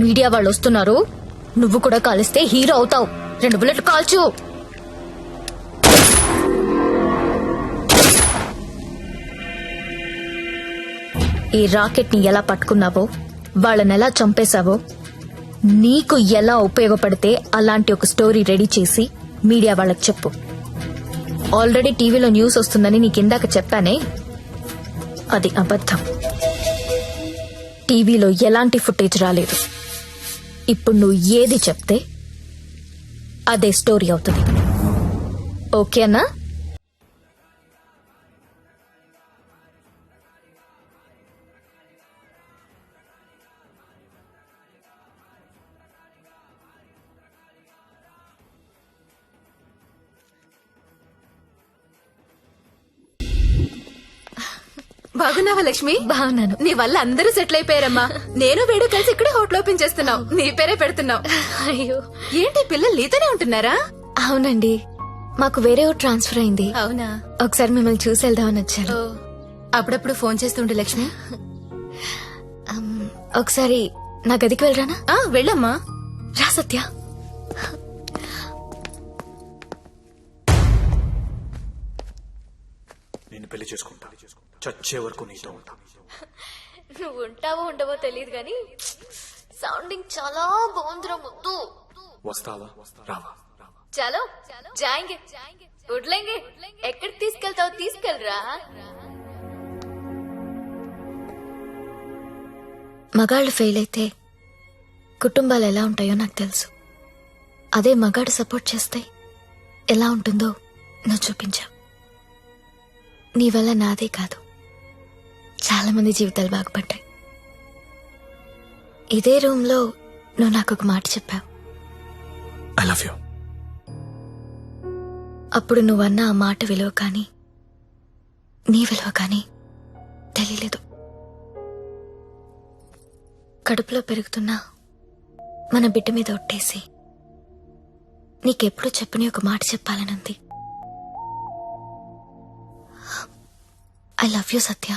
మీడియా వాళ్ళు వస్తున్నారు. నువ్వు కూడా కాలిస్తే హీరో అవుతావు. 2 బుల్లెట్లు కాల్చు. ఈ రాకెట్ ని ఎలా పట్టుకున్నావో, వాళ్ళని ఎలా చంపేశావో నీకు ఎలా ఉపయోగపడితే అలాంటి ఒక స్టోరీ రెడీ చేసి మీడియా వాళ్ళకి చెప్పు. ఆల్రెడీ టీవీలో న్యూస్ వస్తుందని నీకు ఇందాక చెప్పానే, అది అబద్ధం. టీవీలో ఎలాంటి ఫుటేజ్ రాలేదు. ఇప్పుడు నువ్వు ఏది చెప్తే అదే స్టోరీ అవుతుంది. ఓకేనా? బాగున్నావా లక్ష్మి? బాగున్నాను. నీ వల్ల అందరూ సెటిల్ అయిపోయారమ్మా. నేను వేడు కలిసి ఇక్కడే హోటల్ ఓపెన్ చేస్తున్నావు. నీ పేరే పెడుతున్నావు. అయ్యో, ఏంటి పిల్లలు నీతోనే ఉంటున్నారా? అవునండి, మాకు వేరే ఊరు ట్రాన్స్ఫర్ అయింది. అవునా? ఒకసారి మిమ్మల్ని చూసి వెళ్దామని వచ్చారు. అప్పుడప్పుడు ఫోన్ చేస్తుండే లక్ష్మి. ఒకసారి నా గదికి వెళ్ళరానా? వెళ్ళమ్మా. రా సత్య. నేను పెళ్లి చేసుకుంటా, చచ్చే వరకు నీతో ఉంటా. నువ్వు ఉంటావో ఉండవో తెలియదు కానీ సౌండింగ్ చాలా బాగుందిరా ముద్దు. వస్తావా రావా? చలో జాయింగే ఉడ్లేంగే. ఎక్కడికి తీసుకెళ్తావు తీసుకెళ్ళరా. మగాళ్ళు ఫెయిల్ అయితే కుటుంబాలు ఎలా ఉంటాయో నాకు తెలుసు. అదే మగాడు సపోర్ట్ చేస్తే ఎలా ఉంటుందో నువ్వు చూపించావు. నీ వల్ల నాదే కాదు, చాలా మంది జీవితాలు బాగుపడ్డాయి. ఇదే రూమ్ లో నువ్వు నాకు ఒక మాట చెప్పావు. I love you. అప్పుడు నువ్వన్న ఆ మాట విలువ కానీ నీ విలువ కానీ తెలియలేదు. కడుపులో పెరుగుతున్నా మన బిడ్డ మీద ఒట్టేసి నీకెప్పుడు చెప్పని ఒక మాట చెప్పాలనుంది. I love you Satya.